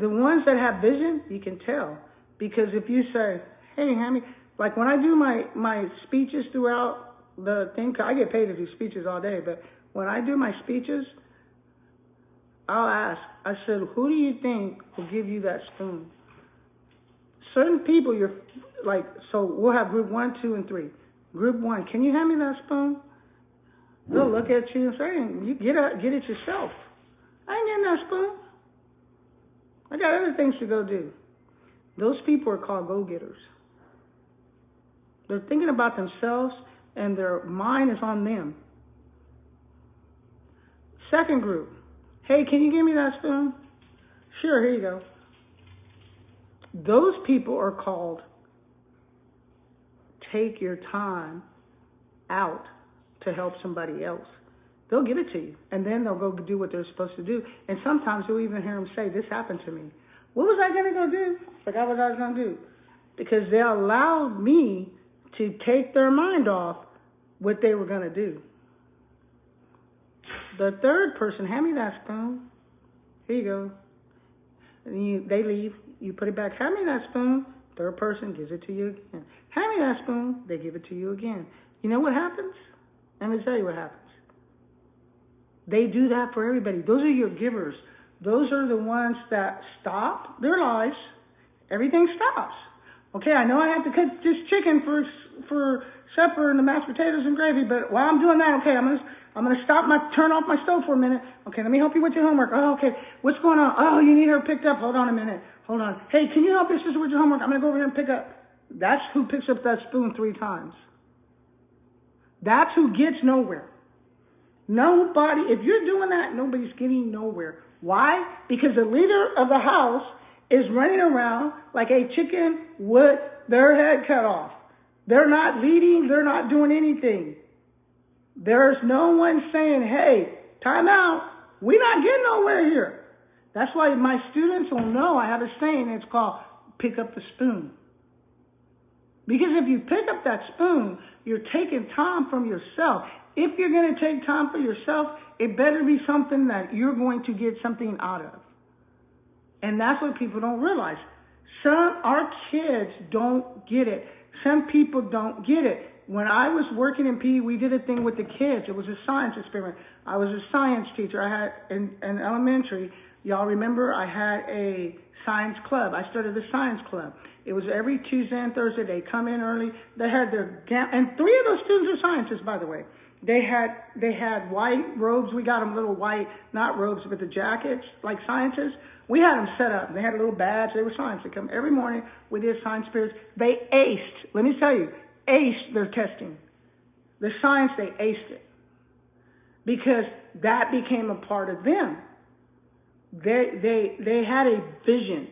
The ones that have vision, you can tell. Because if you say, hey, hand me, like when I do my speeches throughout the thing, I get paid to do speeches all day, but when I do my speeches, I'll ask, I said, who do you think will give you that spoon? Certain people, you're like, so we'll have group 1, 2, and 3. Group 1, can you hand me that spoon? They'll look at you and say, you get it yourself. I ain't getting that spoon. I got other things to go do. Those people are called go-getters. They're thinking about themselves and their mind is on them. Second group, hey, can you give me that spoon? Sure, here you go. Those people are called take your time out to help somebody else. They'll give it to you, and then they'll go do what they're supposed to do. And sometimes you'll even hear them say, this happened to me. What was I going to go do? Forgot what I was going to do. Because they allowed me to take their mind off what they were going to do. The third person, hand me that spoon. Here you go. And they leave. You put it back. Hand me that spoon. Third person gives it to you again. Hand me that spoon. They give it to you again. You know what happens? Let me tell you what happens. They do that for everybody. Those are your givers. Those are the ones that stop their lives. Everything stops. Okay, I know I have to cook this chicken for supper and the mashed potatoes and gravy, but while I'm doing that, okay, I'm gonna turn off my stove for a minute. Okay, let me help you with your homework. Oh, okay, what's going on? Oh, you need her picked up. Hold on a minute. Hold on. Hey, can you help your sister with your homework? I'm gonna go over here and pick up. That's who picks up that spoon 3 times. That's who gets nowhere. Nobody, if you're doing that, nobody's getting nowhere. Why? Because the leader of the house is running around like a chicken with their head cut off. They're not leading. They're not doing anything. There's no one saying, hey, time out. We're not getting nowhere here. That's why my students will know I have a saying. It's called pick up the spoon. Because if you pick up that spoon, you're taking time from yourself. If you're going to take time for yourself, it better be something that you're going to get something out of. And that's what people don't realize. Our kids don't get it. Some people don't get it. When I was working in PE, we did a thing with the kids. It was a science experiment. I was a science teacher. I had in elementary, y'all remember I had a science club. I started a science club. It was every Tuesday and Thursday. They come in early. They had their and 3 of those students are scientists, by the way. They had white robes. We got them little white, not robes, but the jackets, like scientists. We had them set up. They had a little badge. They were science. They come every morning. We did science periods. They aced. Let me tell you, aced their testing. The science, they aced it. Because that became a part of them. They had a vision.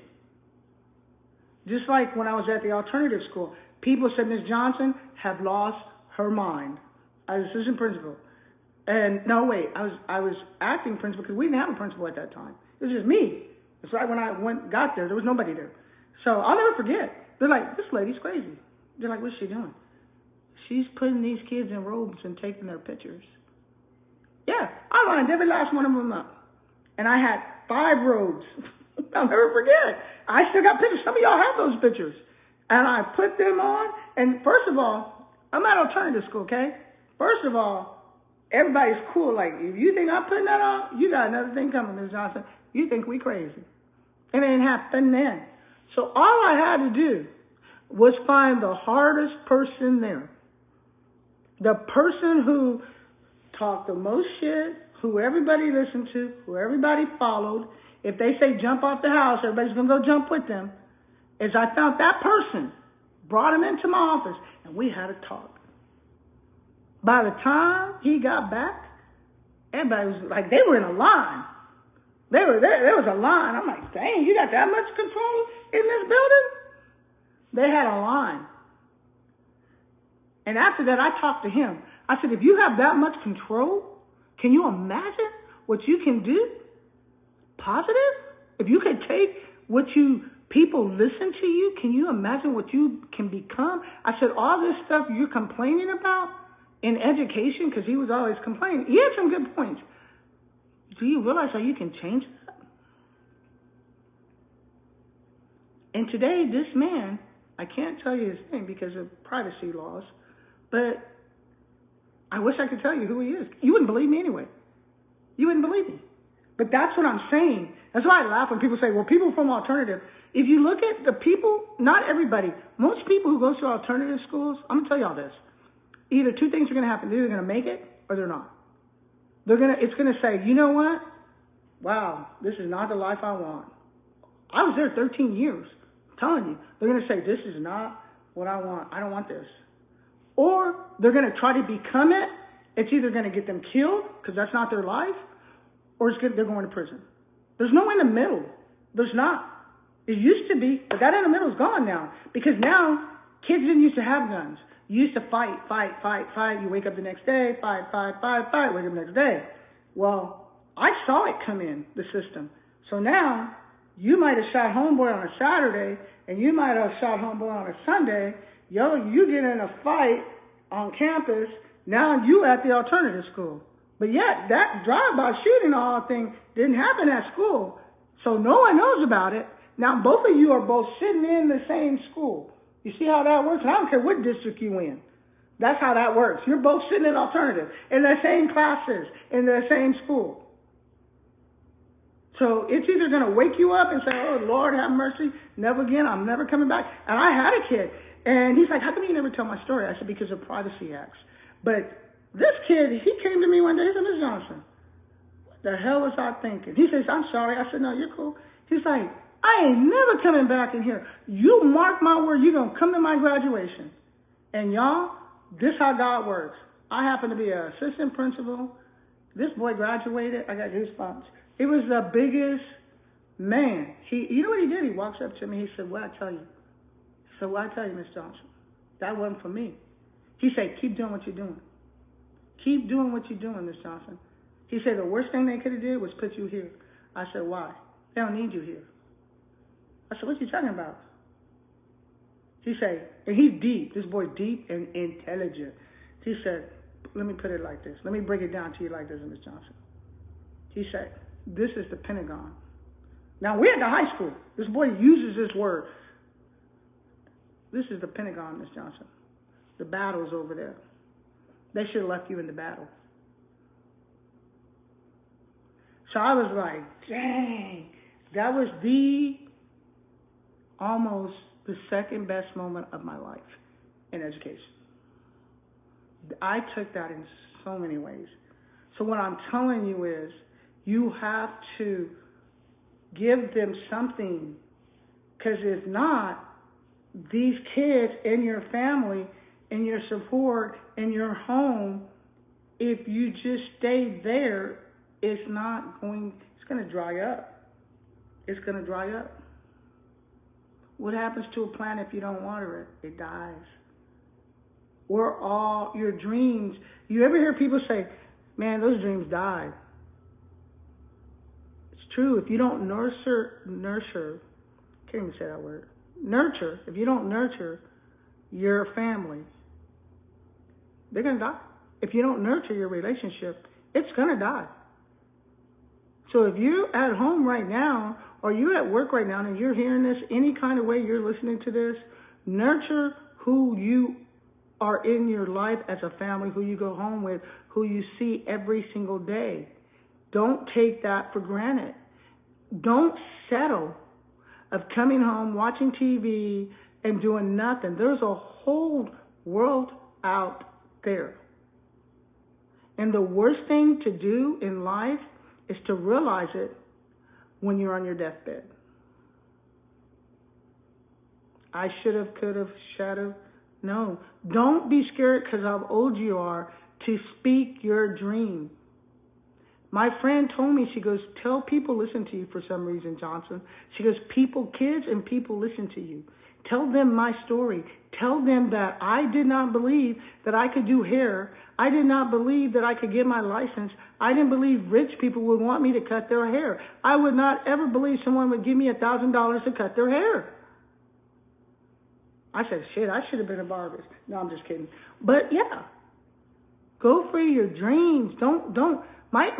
Just like when I was at the alternative school, people said, Ms. Johnson have lost her mind. I was assistant principal. And no, wait, I was acting principal because we didn't have a principal at that time. It was just me. It's right when I got there was nobody there. So I'll never forget. They're like, this lady's crazy. They're like, what's she doing? She's putting these kids in robes and taking their pictures. Yeah, I lined every last one of them up. And I had 5 robes. I'll never forget. I still got pictures. Some of y'all have those pictures. And I put them on. And first of all, I'm at alternative school, okay? First of all, everybody's cool. Like, if you think I'm putting that on, you got another thing coming, Ms. Johnson. You think we crazy. It ain't happening then. So all I had to do was find the hardest person there. The person who talked the most shit, who everybody listened to, who everybody followed. If they say jump off the house, everybody's going to go jump with them. As I found that person, brought him into my office, and we had a talk. By the time he got back, everybody was like, they were in a line. There was a line. I'm like, dang, you got that much control in this building? They had a line. And after that, I talked to him. I said, if you have that much control, can you imagine what you can do? Positive? If you could take what you People listen to you. Can you imagine what you can become? I said, all this stuff you're complaining about in education, because he was always complaining. He had some good points. Do you realize how you can change that? And today, this man, I can't tell you his name because of privacy laws, but I wish I could tell you who he is. You wouldn't believe me anyway. You wouldn't believe me. But that's what I'm saying. That's why I laugh when people say, well, people from alternative. If you look at the people, not everybody, most people who go to alternative schools, I'm going to tell y'all this. Either two things are going to happen. They're either going to make it or they're not. It's going to say, you know what? Wow, this is not the life I want. I was there 13 years. I'm telling you. They're going to say, this is not what I want. I don't want this. Or they're going to try to become it. It's either going to get them killed because that's not their life, or they're going to prison. There's no in the middle. There's not. It used to be, but that in the middle is gone now. Because now, kids didn't used to have guns. You used to fight. You wake up the next day, fight, wake up the next day. Well, I saw it come in, the system. So now, you might have shot homeboy on a Saturday, and you might have shot homeboy on a Sunday. You get in a fight on campus, now you at the alternative school. But yet, that drive-by shooting all thing didn't happen at school. So no one knows about it. Now, both of you are both sitting in the same school. You see how that works? And I don't care what district you in. That's how that works. You're both sitting in alternative, in the same classes, in the same school. So it's either going to wake you up and say, oh, Lord, have mercy, never again, I'm never coming back. And I had a kid, and he's like, how come you never tell my story? I said, because of privacy acts. But this kid, he came to me one day, he said, Ms. Johnson, what the hell was I thinking? He says, I'm sorry. I said, no, you're cool. He's like, I ain't never coming back in here. You mark my word, you're going to come to my graduation. And y'all, this how God works. I happen to be an assistant principal. This boy graduated. I got goosebumps. It was the biggest man. You know what he did? He walks up to me. He said, what I tell you? So what I tell you, Miss Johnson? That wasn't for me. He said, keep doing what you're doing. Keep doing what you're doing, Miss Johnson. He said, the worst thing they could have did was put you here. I said, why? They don't need you here. I said, what you talking about? He said, and he's deep. This boy deep and intelligent. He said, let me put it like this. Let me break it down to you like this, Miss Johnson. He said, this is the Pentagon. Now, we're at the high school. This boy uses this word. This is the Pentagon, Miss Johnson. The battle's over there. They should have left you in the battle. So I was like, dang, that was almost the second best moment of my life in education. I took that in so many ways. So what I'm telling you is, you have to give them something, because if not, these kids in your family, in your support, in your home, if you just stay there, it's going to dry up. It's going to dry up. What happens to a plant if you don't water it? It dies. We're all, your dreams, you ever hear people say, man, those dreams died. It's true. If you don't nurture, can't even say that word, nurture, if you don't nurture your family, they're going to die. If you don't nurture your relationship, it's going to die. So if you're at home right now, or you're at work right now and you're hearing this, any kind of way you're listening to this, nurture who you are in your life as a family, who you go home with, who you see every single day. Don't take that for granted. Don't settle of coming home, watching TV, and doing nothing. There's a whole world out there. And the worst thing to do in life is to realize it when you're on your deathbed. I should have, could have, should have. No. Don't be scared because of how old you are to speak your dream. My friend told me, she goes, tell people listen to you for some reason, Johnson. She goes, kids and people listen to you. Tell them my story. Tell them that I did not believe that I could do hair. I did not believe that I could get my license. I didn't believe rich people would want me to cut their hair. I would not ever believe someone would give me $1,000 to cut their hair. I said, shit, I should have been a barber. No, I'm just kidding. But yeah, go for your dreams. Don't. My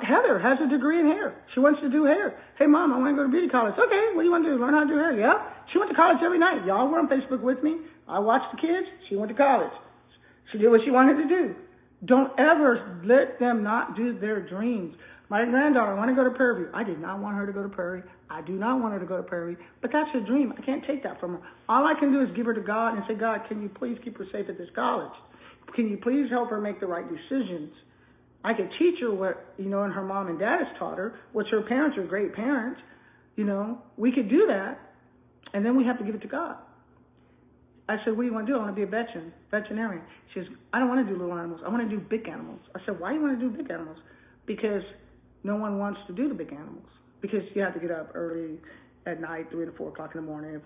Heather has a degree in hair. She wants to do hair. Hey, Mom, I want to go to beauty college. Okay, what do you want to do? Learn how to do hair? Yeah. She went to college every night. Y'all were on Facebook with me. I watched the kids. She went to college. She did what she wanted to do. Don't ever let them not do their dreams. My granddaughter wanted to go to Prairie View. I did not want her to go to Prairie. I do not want her to go to Prairie. But that's her dream. I can't take that from her. All I can do is give her to God and say, God, can you please keep her safe at this college? Can you please help her make the right decisions? I could teach her what, and her mom and dad has taught her, which her parents are great parents. We could do that, and then we have to give it to God. I said, what do you want to do? I want to be a veterinarian. She says, I don't want to do little animals. I want to do big animals. I said, why do you want to do big animals? Because no one wants to do the big animals. Because you have to get up early at night, 3 to 4 o'clock in the morning,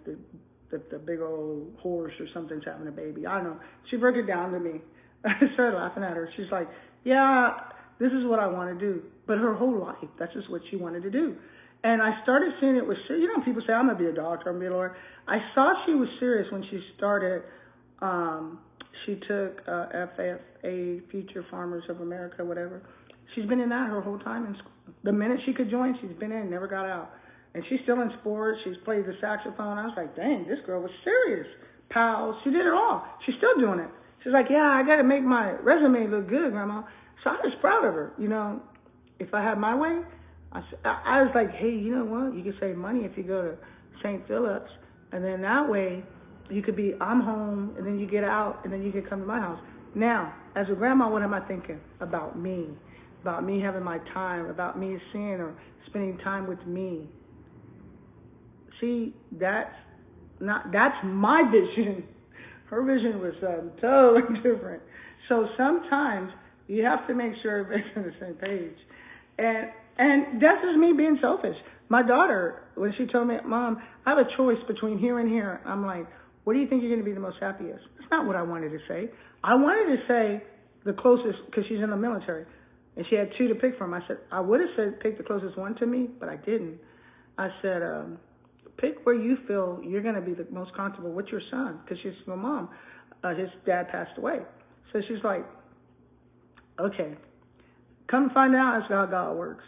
if the big old horse or something's having a baby. I don't know. She broke it down to me. I started laughing at her. She's like, yeah, this is what I want to do. But her whole life, that's just what she wanted to do. And I started seeing it was, people say, I'm going to be a doctor, I'm going to be a lawyer. I saw she was serious when she started. She took FFA, Future Farmers of America, whatever. She's been in that her whole time in school. The minute she could join, she's been in, never got out. And she's still in sports. She's played the saxophone. I was like, dang, this girl was serious. Pals, she did it all. She's still doing it. She's like, yeah, I got to make my resume look good, Grandma. So I was proud of her. If I had my way, I was like, hey, you know what? You can save money if you go to St. Philip's. And then that way, you could be, I'm home, and then you get out, and then you can come to my house. Now, as a grandma, what am I thinking? About me having my time, about me seeing or spending time with me. See, that's my vision. Her vision was totally different. So sometimes you have to make sure everybody's on the same page. And that's just me being selfish. My daughter, when she told me, Mom, I have a choice between here and here, I'm like, what do you think you're going to be the most happiest? That's not what I wanted to say. I wanted to say the closest, because she's in the military, and she had 2 to pick from. I said, I would have said pick the closest one to me, but I didn't. I said, pick where you feel you're going to be the most comfortable with your son, because she's my mom. His dad passed away. So she's like, okay, come find out that's how God works.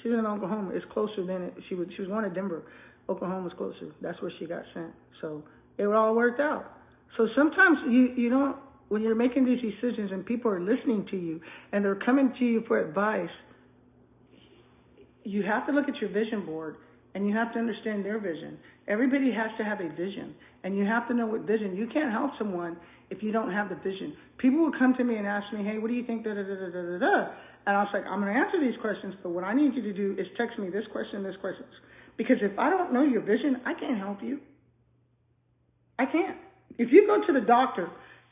She's in Oklahoma. It's closer than she was going to Denver. Oklahoma's closer. That's where she got sent. So it all worked out. So sometimes you don't, when you're making these decisions and people are listening to you and they're coming to you for advice, you have to look at your vision board and you have to understand their vision. Everybody has to have a vision, and you have to know what vision. You can't help someone if you don't have the vision. People will come to me and ask me, hey, what do you think, And I was like, I'm going to answer these questions, but what I need you to do is text me this question. Because if I don't know your vision, I can't help you. I can't. If you go to the doctor,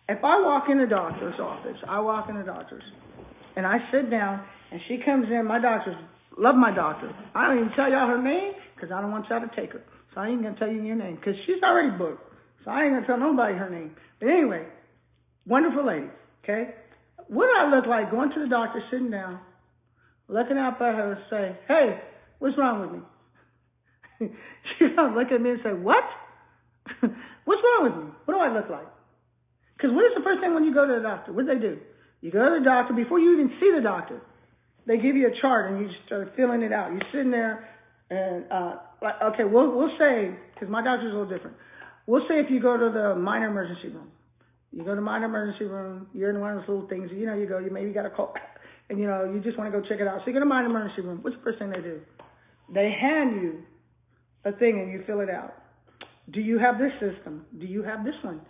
if I walk in the doctor's office, and I sit down, and she comes in, my doctors love my doctor. I don't even tell y'all her name, because I don't want y'all to take her. So I ain't going to tell you your name, because she's already booked. So I ain't going to tell nobody her name. But anyway, wonderful lady, okay? What do I look like going to the doctor, sitting down, looking up at her and say, hey, what's wrong with me? She's going to look at me and say, what? What's wrong with me? What do I look like? Because what is the first thing when you go to the doctor? What do they do? You go to the doctor, before you even see the doctor, they give you a chart and you start filling it out. You're sitting there and, okay, we'll say, because my doctor's a little different. We'll say if you go to the minor emergency room. You go to the minor emergency room, you're in one of those little things, you go, you maybe got a cold, and you just want to go check it out. So you go to the minor emergency room. What's the first thing they do? They hand you a thing and you fill it out. Do you have this system? Do you have this one?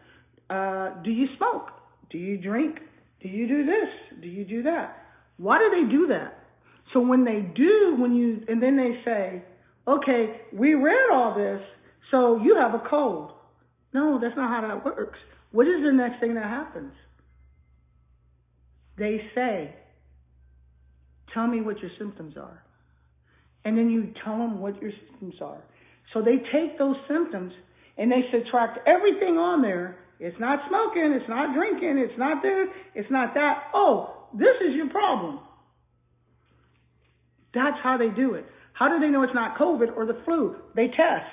Do you smoke? Do you drink? Do you do this? Do you do that? Why do they do that? So when they do, and then they say, okay, we read all this, so you have a cold. No, that's not how that works. What is the next thing that happens? They say, tell me what your symptoms are. And then you tell them what your symptoms are. So they take those symptoms and they subtract everything on there It's not smoking, it's not drinking, it's not this, it's not that. Oh, this is your problem. That's how they do it. How do they know it's not COVID or the flu? They test.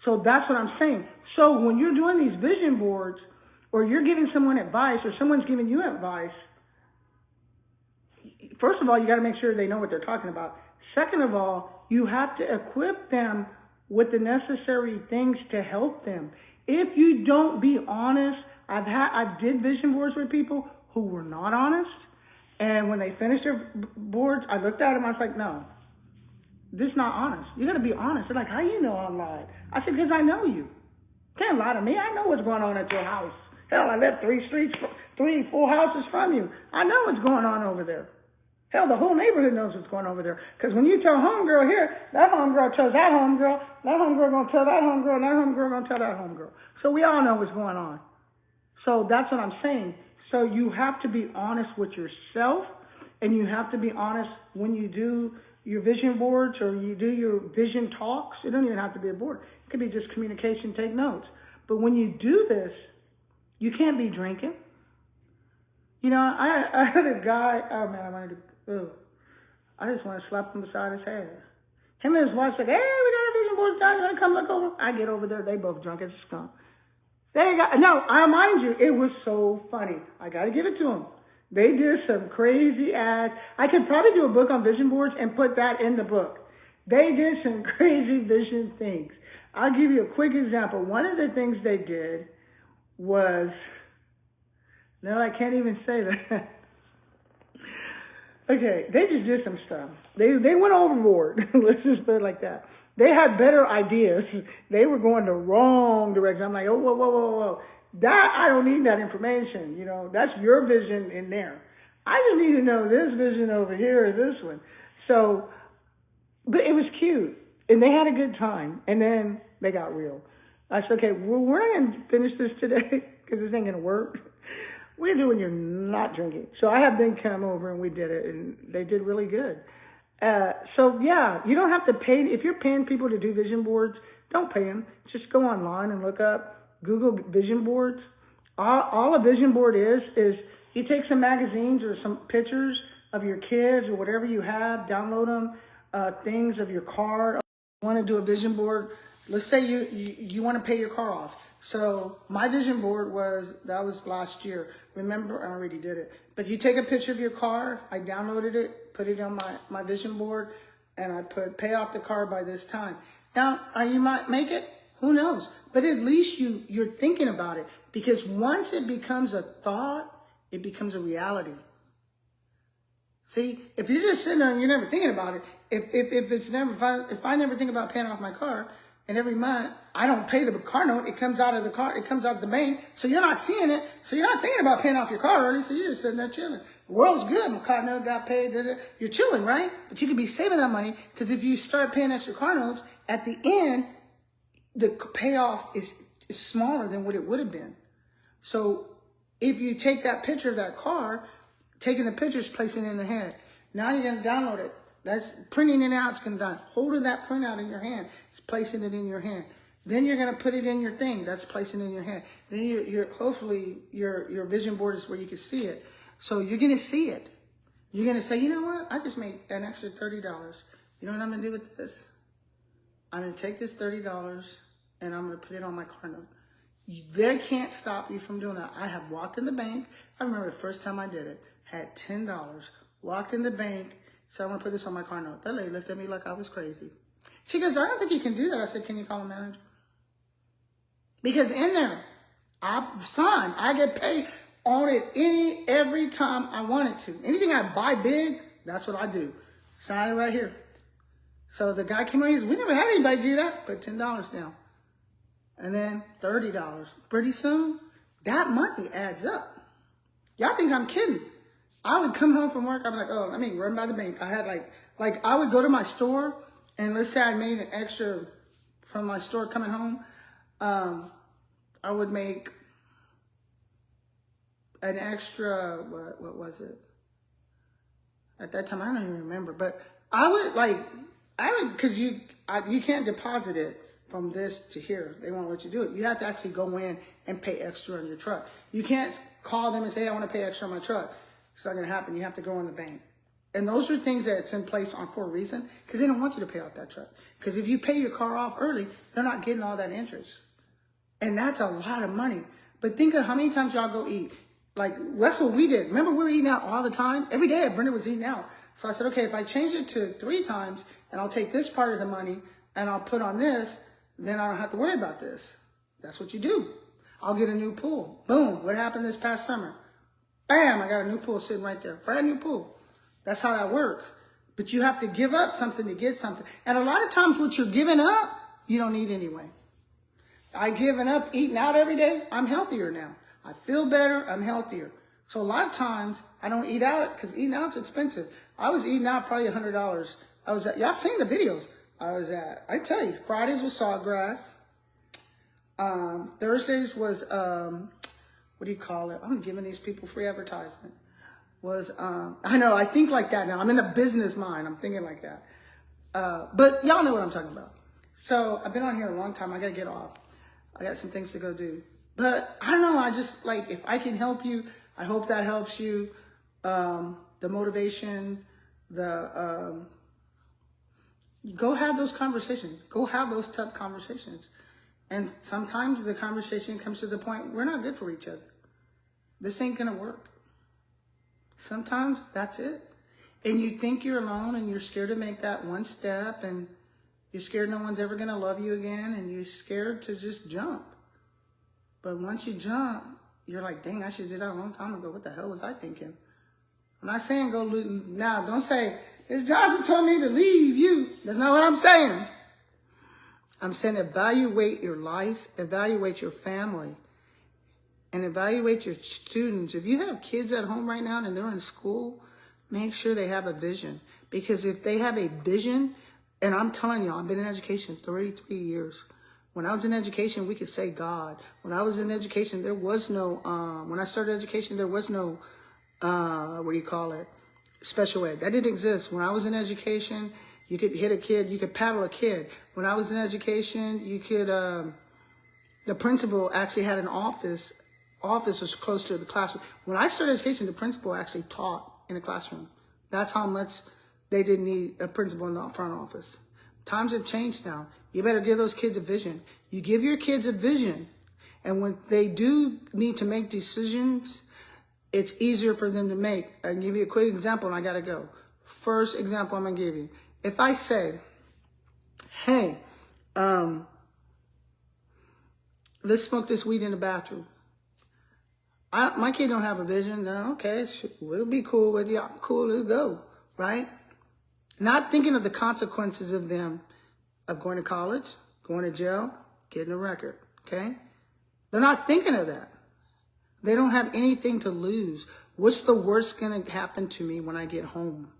So that's what I'm saying. So when you're doing these vision boards, or you're giving someone advice, or someone's giving you advice, first of all, you got to make sure they know what they're talking about. Second of all, you have to equip them with the necessary things to help them. If you don't be honest, I did vision boards with people who were not honest, and when they finished their boards, I looked at them, I was like, no, this is not honest. You got to be honest. They're like, how you know I'm lying? I said, because I know you. Can't lie to me. I know what's going on at your house. Hell, I live 4 houses from you. I know what's going on over there. Hell, the whole neighborhood knows what's going on over there. Because when you tell homegirl here, that homegirl tells that homegirl going to tell that homegirl, and that homegirl going to tell that homegirl. So we all know what's going on. So that's what I'm saying. So you have to be honest with yourself, and you have to be honest when you do your vision boards or you do your vision talks. It don't even have to be a board. It could be just communication, take notes. But when you do this, you can't be drinking. You know, I had a guy, oh man, I just want to slap him beside his head. Him and his wife said, hey, we got a vision board time, you want to come look over? I get over there, they both drunk as a skunk. I mind you, it was so funny. I got to give it to them. They did some crazy ass. I could probably do a book on vision boards and put that in the book. They did some crazy vision things. I'll give you a quick example. One of the things they did was, no, I can't even say that. Okay, they just did some stuff. They went overboard. Let's just put it like that. They had better ideas. They were going the wrong direction. I'm like, oh, whoa. That, I don't need that information. You know, that's your vision in there. I just need to know this vision over here or this one. So, but it was cute. And they had a good time. And then they got real. I said, okay, well, we're not going to finish this today because this ain't going to work. We're doing you're not drinking. So I had them come over and we did it. And they did really good. So, yeah, you don't have to pay. If you're paying people to do vision boards, don't pay them. Just go online and look up, Google vision boards. All a vision board is you take some magazines or some pictures of your kids or whatever you have, download them, things of your car. You want to do a vision board. Let's say you want to pay your car off. So my vision board was last year. Remember, I already did it. But you take a picture of your car. I downloaded it, put it on my vision board, and I put pay off the car by this time. Now, you might make it. Who knows? But at least you're thinking about it. Because once it becomes a thought, it becomes a reality. See, if you're just sitting there and you're never thinking about it, if I never think about paying off my car, and every month I don't pay the car note, it comes out of the car, it comes out of the bank, so you're not seeing it, so you're not thinking about paying off your car already, so you're just sitting there chilling. The world's good, my car note got paid, you're chilling, right? But you could be saving that money, because if you start paying extra car notes, at the end, the payoff is smaller than what it would have been. So if you take that picture of that car, taking the pictures, placing it in the head, now you're going to download it. That's printing it out. It's going to be done. Holding that printout in your hand. It's placing it in your hand. Then you're going to put it in your thing. That's placing it in your hand. Then hopefully your vision board is where you can see it. So you're going to see it. You're going to say, you know what? I just made an extra $30. You know what I'm going to do with this? I'm going to take this $30 and I'm going to put it on my car note. They can't stop you from doing that. I have walked in the bank. I remember the first time I did it. Had $10. Walked in the bank. So I'm going to put this on my car note. That lady looked at me like I was crazy. She goes, I don't think you can do that. I said, can you call a manager? Because in there, I get paid on it every time I want it to. Anything I buy big, that's what I do. Sign it right here. So the guy came over, he said, we never had anybody do that. Put $10 down. And then $30. Pretty soon, that money adds up. Y'all think I'm kidding. I would come home from work, I'd be like, oh, let me run by the bank. I had like I would go to my store, and let's say I made an extra from my store coming home, I would make an extra, what was it? At that time, I don't even remember, but because you can't deposit it from this to here. They won't let you do it. You have to actually go in and pay extra on your truck. You can't call them and say, hey, I want to pay extra on my truck. It's not going to happen. You have to go in the bank. And those are things that's in place for a reason, because they don't want you to pay off that truck. Because if you pay your car off early, they're not getting all that interest. And that's a lot of money. But think of how many times y'all go eat. Like, that's what we did. Remember, we were eating out all the time? Every day, Brenda was eating out. So I said, okay, if I change it to 3 times, and I'll take this part of the money, and I'll put on this, then I don't have to worry about this. That's what you do. I'll get a new pool. Boom. What happened this past summer? Bam, I got a new pool sitting right there. Brand new pool. That's how that works. But you have to give up something to get something. And a lot of times what you're giving up, you don't need anyway. I given up eating out every day. I'm healthier now. I feel better. I'm healthier. So a lot of times I don't eat out because eating out's expensive. I was eating out probably $100. Y'all seen the videos. I tell you, Fridays was Sawgrass. Thursdays was, what do you call it? I'm giving these people free advertisement. I know, I think like that now. I'm in a business mind. I'm thinking like that. But y'all know what I'm talking about. So I've been on here a long time. I got to get off. I got some things to go do. But I don't know. I just like, if I can help you, I hope that helps you. The motivation, go have those conversations. Go have those tough conversations. And sometimes the conversation comes to the point, we're not good for each other. This ain't going to work. Sometimes that's it. And you think you're alone and you're scared to make that one step and you're scared no one's ever going to love you again and you're scared to just jump. But once you jump, you're like, dang, I should have did that a long time ago. What the hell was I thinking? I'm not saying go now. Don't say, it's Johnson told me to leave you. That's not what I'm saying. I'm saying evaluate your life, evaluate your family, and evaluate your students. If you have kids at home right now and they're in school, make sure they have a vision. Because if they have a vision, and I'm telling you, I've been in education 33 years. When I was in education, we could say God. When I was in education, there was no, when I started education, there was no, special ed. That didn't exist. When I was in education, you could hit a kid, you could paddle a kid. When I was in education, you could, the principal actually had an office. Office was close to the classroom. When I started education, the principal actually taught in the classroom. That's how much they didn't need a principal in the front office. Times have changed now. You better give those kids a vision. You give your kids a vision, and when they do need to make decisions, it's easier for them to make. I can give you a quick example, and I got to go. First example I'm going to give you. If I say, hey, let's smoke this weed in the bathroom. My kid don't have a vision. No, okay, we'll be cool with you. I'm cool, let's go, right? Not thinking of the consequences of them, of going to college, going to jail, getting a record, okay? They're not thinking of that. They don't have anything to lose. What's the worst going to happen to me when I get home?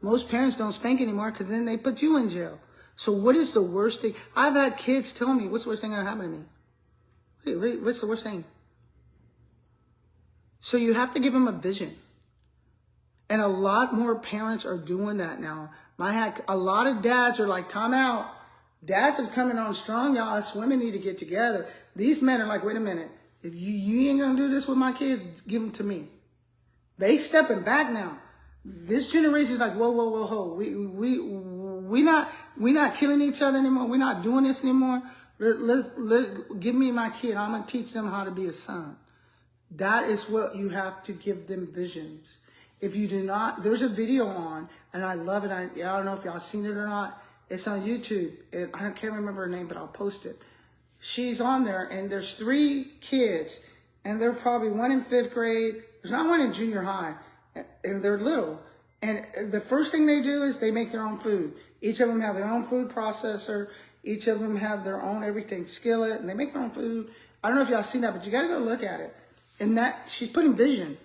Most parents don't spank anymore because then they put you in jail. So what is the worst thing? I've had kids tell me, what's the worst thing going to happen to me? Wait, what's the worst thing? So you have to give them a vision. And a lot more parents are doing that now. A lot of dads are like, time out. Dads are coming on strong, y'all. Us women need to get together. These men are like, wait a minute. If you ain't going to do this with my kids, give them to me. They stepping back now. This generation is like, whoa. We not killing each other anymore. We're not doing this anymore. Let's give me my kid. I'm going to teach them how to be a son. That is what you have to give them visions. If you do not, there's a video on, and I love it. I don't know if y'all seen it or not. It's on YouTube. I can't remember her name, but I'll post it. She's on there, and there's 3 kids, and they're probably 1 in 5th grade. There's not 1 in junior high, and they're little. And the first thing they do is they make their own food. Each of them have their own food processor. Each of them have their own everything, skillet, and they make their own food. I don't know if y'all seen that, but you got to go look at it. And that, she's putting vision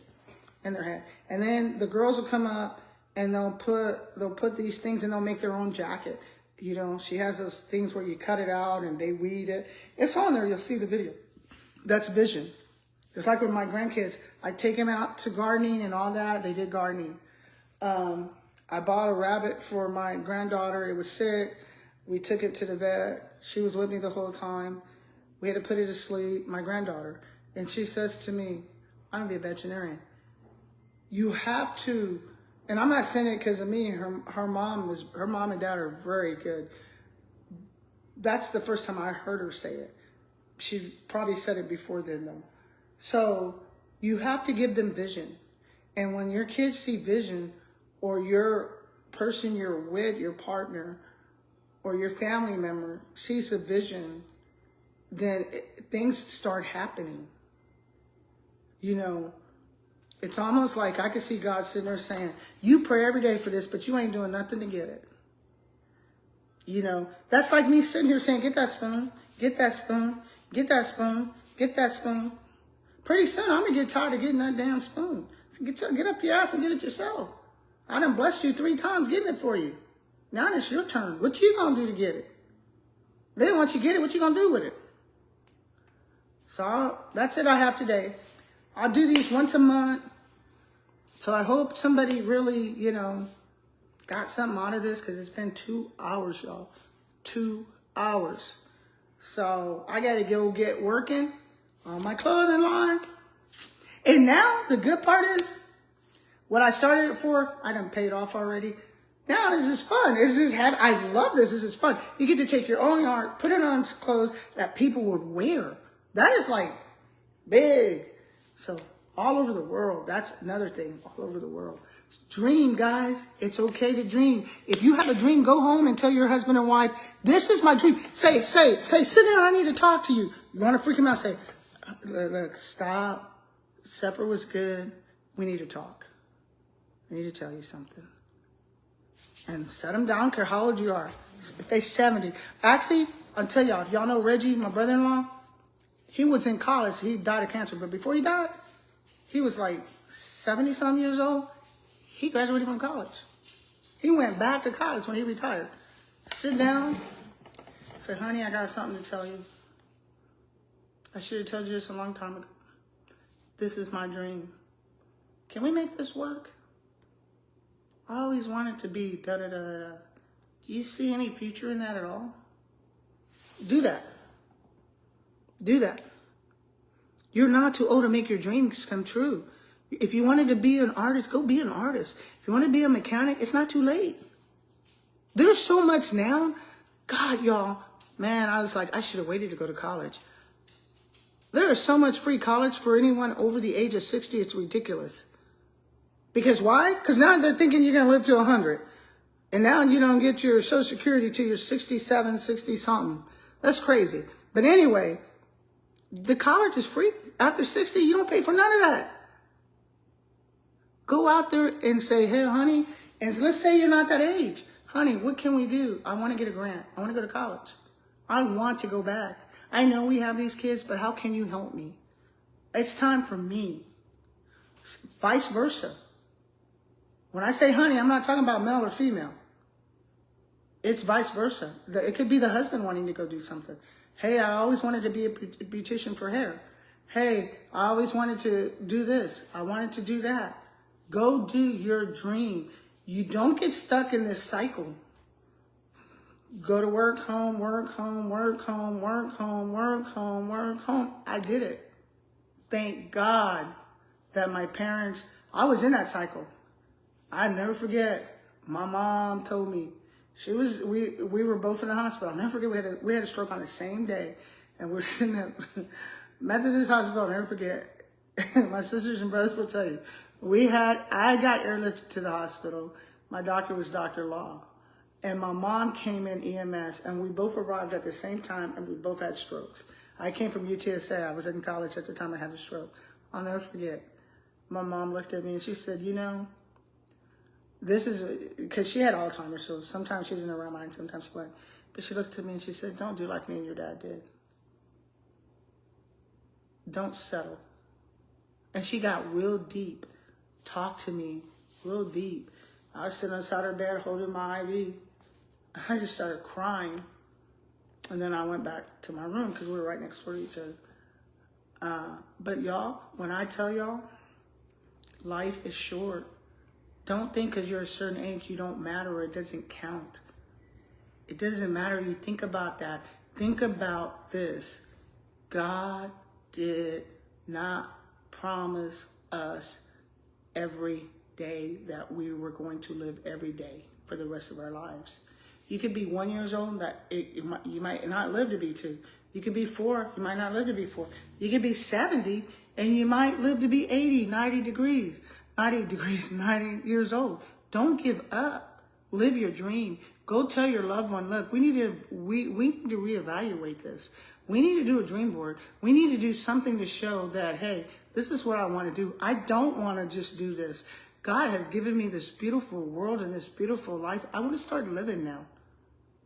in their head. And then the girls will come up and they'll put these things and they'll make their own jacket. You know, she has those things where you cut it out and they weed it. It's on there. You'll see the video. That's vision. Just like with my grandkids, I take them out to gardening and all that. They did gardening. I bought a rabbit for my granddaughter. It was sick. We took it to the vet. She was with me the whole time. We had to put it to sleep, my granddaughter. And she says to me, I'm going to be a veterinarian. You have to, and I'm not saying it because of me. Her mom and dad are very good. That's the first time I heard her say it. She probably said it before then, though. So you have to give them vision. And when your kids see vision, or your person you're with, your partner, or your family member sees a vision, then things start happening. You know, it's almost like I could see God sitting there saying, you pray every day for this, but you ain't doing nothing to get it. You know, that's like me sitting here saying, get that spoon, get that spoon, get that spoon, get that spoon. Pretty soon, I'm going to get tired of getting that damn spoon. So get up your ass and get it yourself. I done blessed you 3 times getting it for you. Now it's your turn. What you going to do to get it? Then once you get it, what you going to do with it? So that's it I have today. I'll do these once a month. So I hope somebody really, you know, got something out of this, because it's been 2 hours, y'all. 2 hours. So I got to go get working on my clothing line. And now the good part is, what I started it for, I done paid off already. Now this is fun. I love this. This is fun. You get to take your own art, put it on clothes that people would wear. That is like big. So all over the world. That's another thing. All over the world. Dream, guys. It's okay to dream. If you have a dream, go home and tell your husband and wife, this is my dream. Say, sit down. I need to talk to you. You want to freak him out? Say, look, stop. Supper was good. We need to talk. I need to tell you something. And set them down. I don't care how old you are. If they're 70. Actually, I'll tell y'all. Y'all know Reggie, my brother-in-law? He was in college. He died of cancer. But before he died, he was like 70-some years old. He graduated from college. He went back to college when he retired. Sit down. Say, honey, I got something to tell you. I should have told you this a long time ago. This is my dream. Can we make this work? I always wanted to be da-da-da-da-da. Do you see any future in that at all? Do that. Do that. You're not too old to make your dreams come true. If you wanted to be an artist, go be an artist. If you want to be a mechanic, it's not too late. There's so much now. God, y'all, man, I was like, I should have waited to go to college. There is so much free college for anyone over the age of 60. It's ridiculous. Because why? Because now they're thinking you're going to live to 100. And now you don't get your Social Security till you're 67, 60-something. That's crazy. But anyway, the college is free. After 60, you don't pay for none of that. Go out there and say, hey, honey, and let's say you're not that age. Honey, what can we do? I want to get a grant. I want to go to college. I want to go back. I know we have these kids, but how can you help me? It's time for me. Vice versa. When I say honey, I'm not talking about male or female. It's vice versa. It could be the husband wanting to go do something. Hey, I always wanted to be a beautician for hair. Hey, I always wanted to do this. I wanted to do that. Go do your dream. You don't get stuck in this cycle. Go to work, home, work, home, work, home, work, home, work, home, work, home. I did it. Thank God that my parents, I was in that cycle. I never forget. My mom told me, we were both in the hospital. I'll never forget, we had a stroke on the same day. And we're sitting at Methodist Hospital. I'll never forget. My sisters and brothers will tell you. I got airlifted to the hospital. My doctor was Dr. Law. And my mom came in EMS, and we both arrived at the same time, and we both had strokes. I came from UTSA. I was in college at the time I had a stroke. I'll never forget. My mom looked at me, and she said, you know, this is, because she had Alzheimer's, so sometimes she was in her right mind, sometimes she wasn't. But she looked at me, and she said, don't do like me and your dad did. Don't settle. And she got real deep. Talked to me real deep. I was sitting outside her bed holding my IV. I just started crying. And then I went back to my room because we were right next door to each other. But y'all, when I tell y'all, life is short. Don't think because you're a certain age you don't matter or it doesn't count. It doesn't matter. You think about that. Think about this. God did not promise us every day that we were going to live every day for the rest of our lives. You could be 1 year old, you might not live to be 2. You could be 4, you might not live to be 4. You could be 70, and you might live to be 80, 90 years old. Don't give up. Live your dream. Go tell your loved one, look, we need to reevaluate this. We need to do a dream board. We need to do something to show that, hey, this is what I want to do. I don't want to just do this. God has given me this beautiful world and this beautiful life. I want to start living now.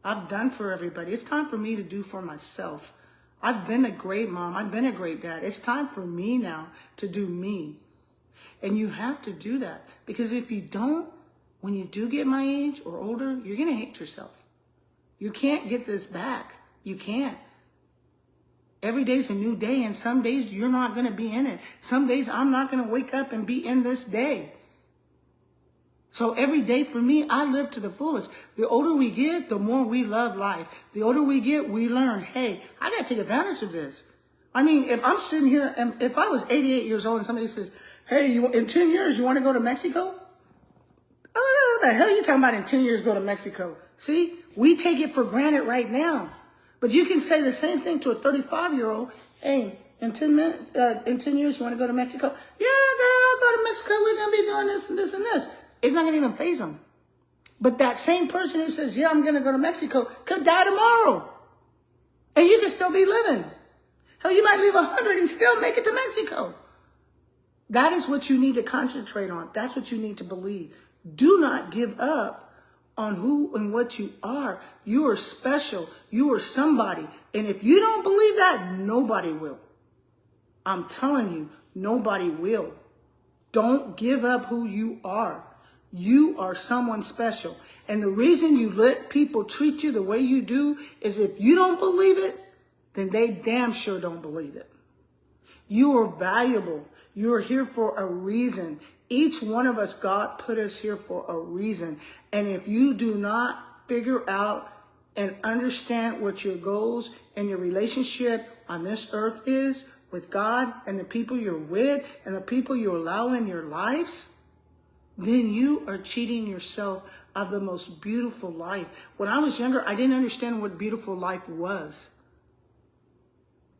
I've done for everybody. It's time for me to do for myself. I've been a great mom. I've been a great dad. It's time for me now to do me. And you have to do that. Because if you don't, when you do get my age or older, you're going to hate yourself. You can't get this back. You can't. Every day's a new day, and some days you're not going to be in it. Some days I'm not going to wake up and be in this day. So every day for me, I live to the fullest. The older we get, the more we love life. The older we get, we learn, hey, I got to take advantage of this. I mean, if I'm sitting here, and if I was 88 years old and somebody says, hey, in 10 years, you want to go to Mexico? Oh, what the hell are you talking about in 10 years go to Mexico? See, we take it for granted right now. But you can say the same thing to a 35-year-old. Hey, in 10 years, you want to go to Mexico? Yeah, girl, go to Mexico. We're going to be doing this and this and this. It's not going to even faze them. But that same person who says, yeah, I'm going to go to Mexico, could die tomorrow. And you can still be living. Hell, you might leave 100 and still make it to Mexico. That is what you need to concentrate on. That's what you need to believe. Do not give up on who and what you are. You are special. You are somebody. And if you don't believe that, nobody will. I'm telling you, nobody will. Don't give up who you are. You are someone special. And the reason you let people treat you the way you do is if you don't believe it, then they damn sure don't believe it. You are valuable. You are here for a reason. Each one of us, God put us here for a reason. And if you do not figure out and understand what your goals and your relationship on this earth is with God and the people you're with and the people you allow in your lives, then you are cheating yourself of the most beautiful life. When I was younger, I didn't understand what beautiful life was.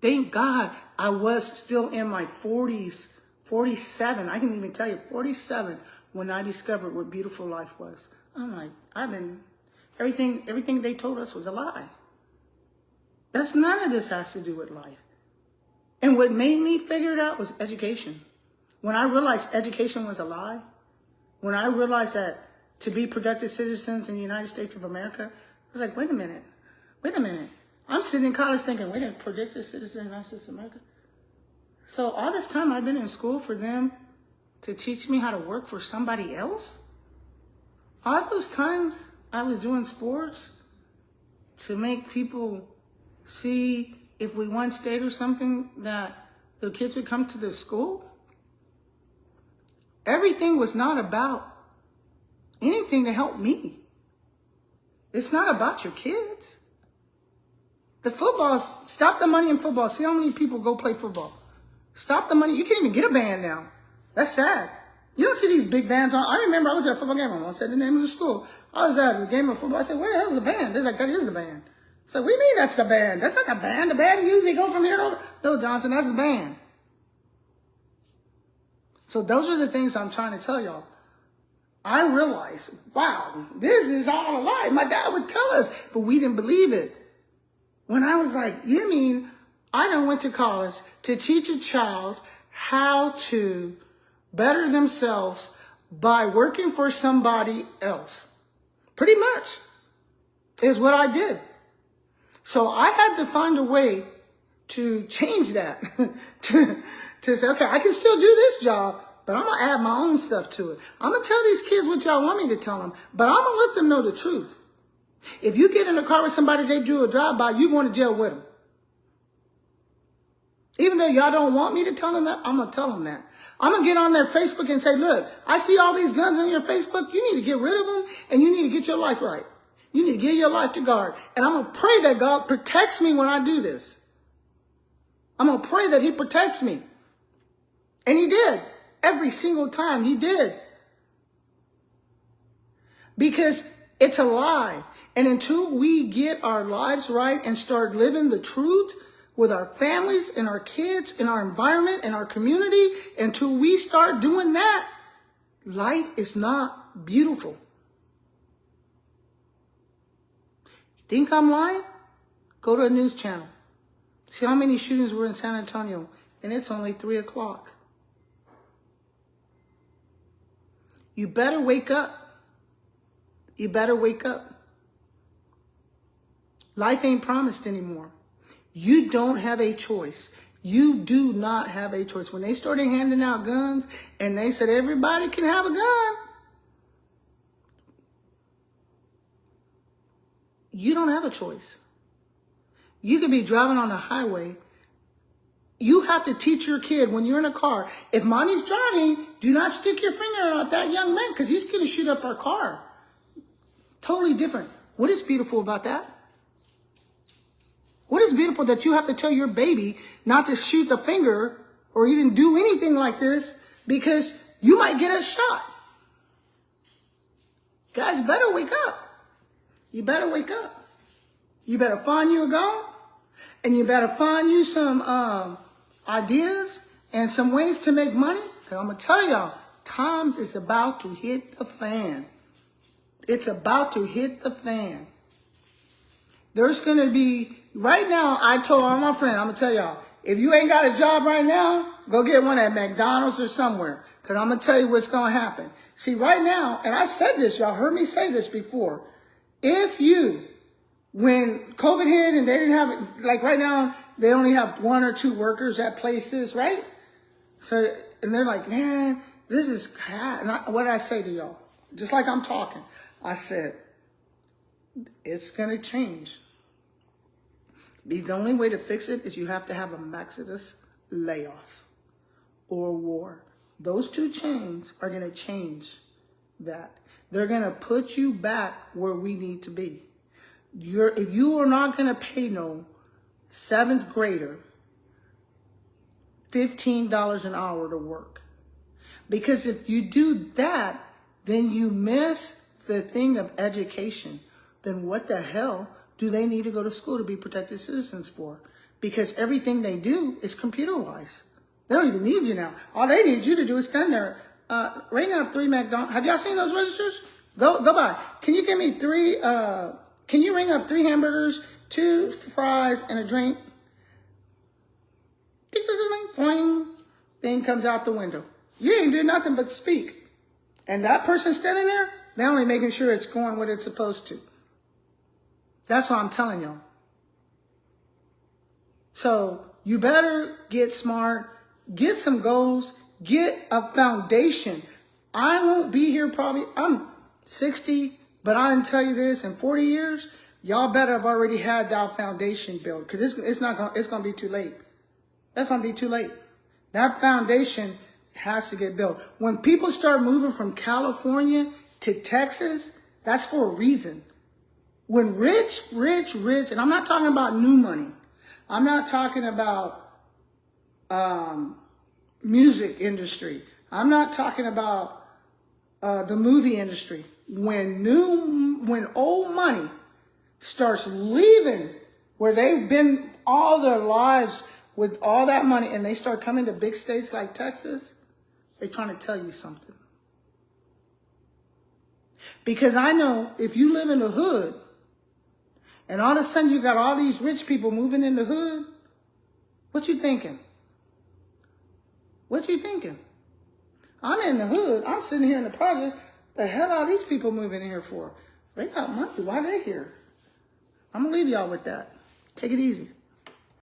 Thank God I was still in my 40s, 47. I can even tell you 47 when I discovered what beautiful life was. I'm like, everything they told us was a lie. None of this has to do with life. And what made me figure it out was education. When I realized education was a lie, when I realized that to be productive citizens in the United States of America, I was like, wait a minute. I'm sitting in college thinking, wait a minute, productive citizens in the United States of America? So all this time I've been in school for them to teach me how to work for somebody else? All those times I was doing sports to make people see if we won state or something that the kids would come to the school? Everything was not about anything to help me. It's not about your kids. The footballs, stop the money in football. See how many people go play football. Stop the money. You can't even get a band now. That's sad. You don't see these big bands on. I remember I was at a football game. I said the name of the school. I was at a game of football. I said, where the hell is the band? They're like, that is the band. I said, what do you mean that's the band? That's not the band. The band usually go from here to over. No, Johnson, that's the band. So those are the things I'm trying to tell y'all. I realized, wow, this is all a lie. My dad would tell us, but we didn't believe it. When I was like, you mean I done went to college to teach a child how to better themselves by working for somebody else? Pretty much is what I did. So I had to find a way to change that, to say, okay, I can still do this job, but I'm going to add my own stuff to it. I'm going to tell these kids what y'all want me to tell them, but I'm going to let them know the truth. If you get in a car with somebody, they do a drive-by, you going to jail with them. Even though y'all don't want me to tell them that, I'm going to tell them that. I'm going to get on their Facebook and say, look, I see all these guns on your Facebook. You need to get rid of them, and you need to get your life right. You need to give your life to God. And I'm going to pray that God protects me when I do this. I'm going to pray that he protects me. And he did. Every single time he did. Because it's a lie. And until we get our lives right and start living the truth with our families and our kids and our environment and our community, until we start doing that, life is not beautiful. You think I'm lying? Go to a news channel. See how many shootings were in San Antonio, and it's only 3 o'clock. You better wake up. You better wake up. Life ain't promised anymore. You don't have a choice. You do not have a choice. When they started handing out guns and they said everybody can have a gun, you don't have a choice. You could be driving on the highway. You have to teach your kid when you're in a car, if mommy's driving, do not stick your finger out that young man because he's going to shoot up our car. Totally different. What is beautiful about that? What is beautiful that you have to tell your baby not to shoot the finger or even do anything like this because you might get a shot? Guys, better wake up. You better wake up. You better find you a God, and you better find you some ideas and some ways to make money. Because I'm going to tell y'all, times is about to hit the fan. It's about to hit the fan. There's going to be, right now, I told all my friends, I'm going to tell y'all, if you ain't got a job right now, go get one at McDonald's or somewhere. Because I'm going to tell you what's going to happen. See, right now, and I said this, y'all heard me say this before. If you, when COVID hit and they didn't have it, like right now, they only have 1 or 2 workers at places, right? So, and they're like, man, this is, and what did I say to y'all? Just like I'm talking. I said, it's going to change. The only way to fix it is you have to have a Exodus layoff or war. Those 2 chains are going to change that. They're going to put you back where we need to be. If you are not going to pay no 7th grader $15 an hour to work. Because if you do that, then you miss the thing of education. Then what the hell do they need to go to school to be protected citizens for? Because everything they do is computer-wise. They don't even need you now. All they need you to do is stand there. Ring up 3 McDonald's. Have y'all seen those registers? Go by. Can you give me 3, can you ring up 3 hamburgers, 2 fries, and a drink? Boing. Thing comes out the window. You ain't do nothing but speak. And that person standing there, they're only making sure it's going what it's supposed to. That's what I'm telling y'all. So you better get smart, get some goals, get a foundation. I won't be here probably, I'm 60, but I can tell you this, in 40 years, y'all better have already had that foundation built because it's going to be too late. That's going to be too late. That foundation has to get built. When people start moving from California to Texas, that's for a reason. When rich, and I'm not talking about new money. I'm not talking about music industry. I'm not talking about the movie industry. When old money starts leaving where they've been all their lives with all that money and they start coming to big states like Texas, they're trying to tell you something. Because I know if you live in the hood and all of a sudden you got all these rich people moving in the hood, what you thinking? What you thinking? I'm in the hood. I'm sitting here in the project. The hell are these people moving in here for? They got money. Why are they here? I'm going to leave y'all with that. Take it easy.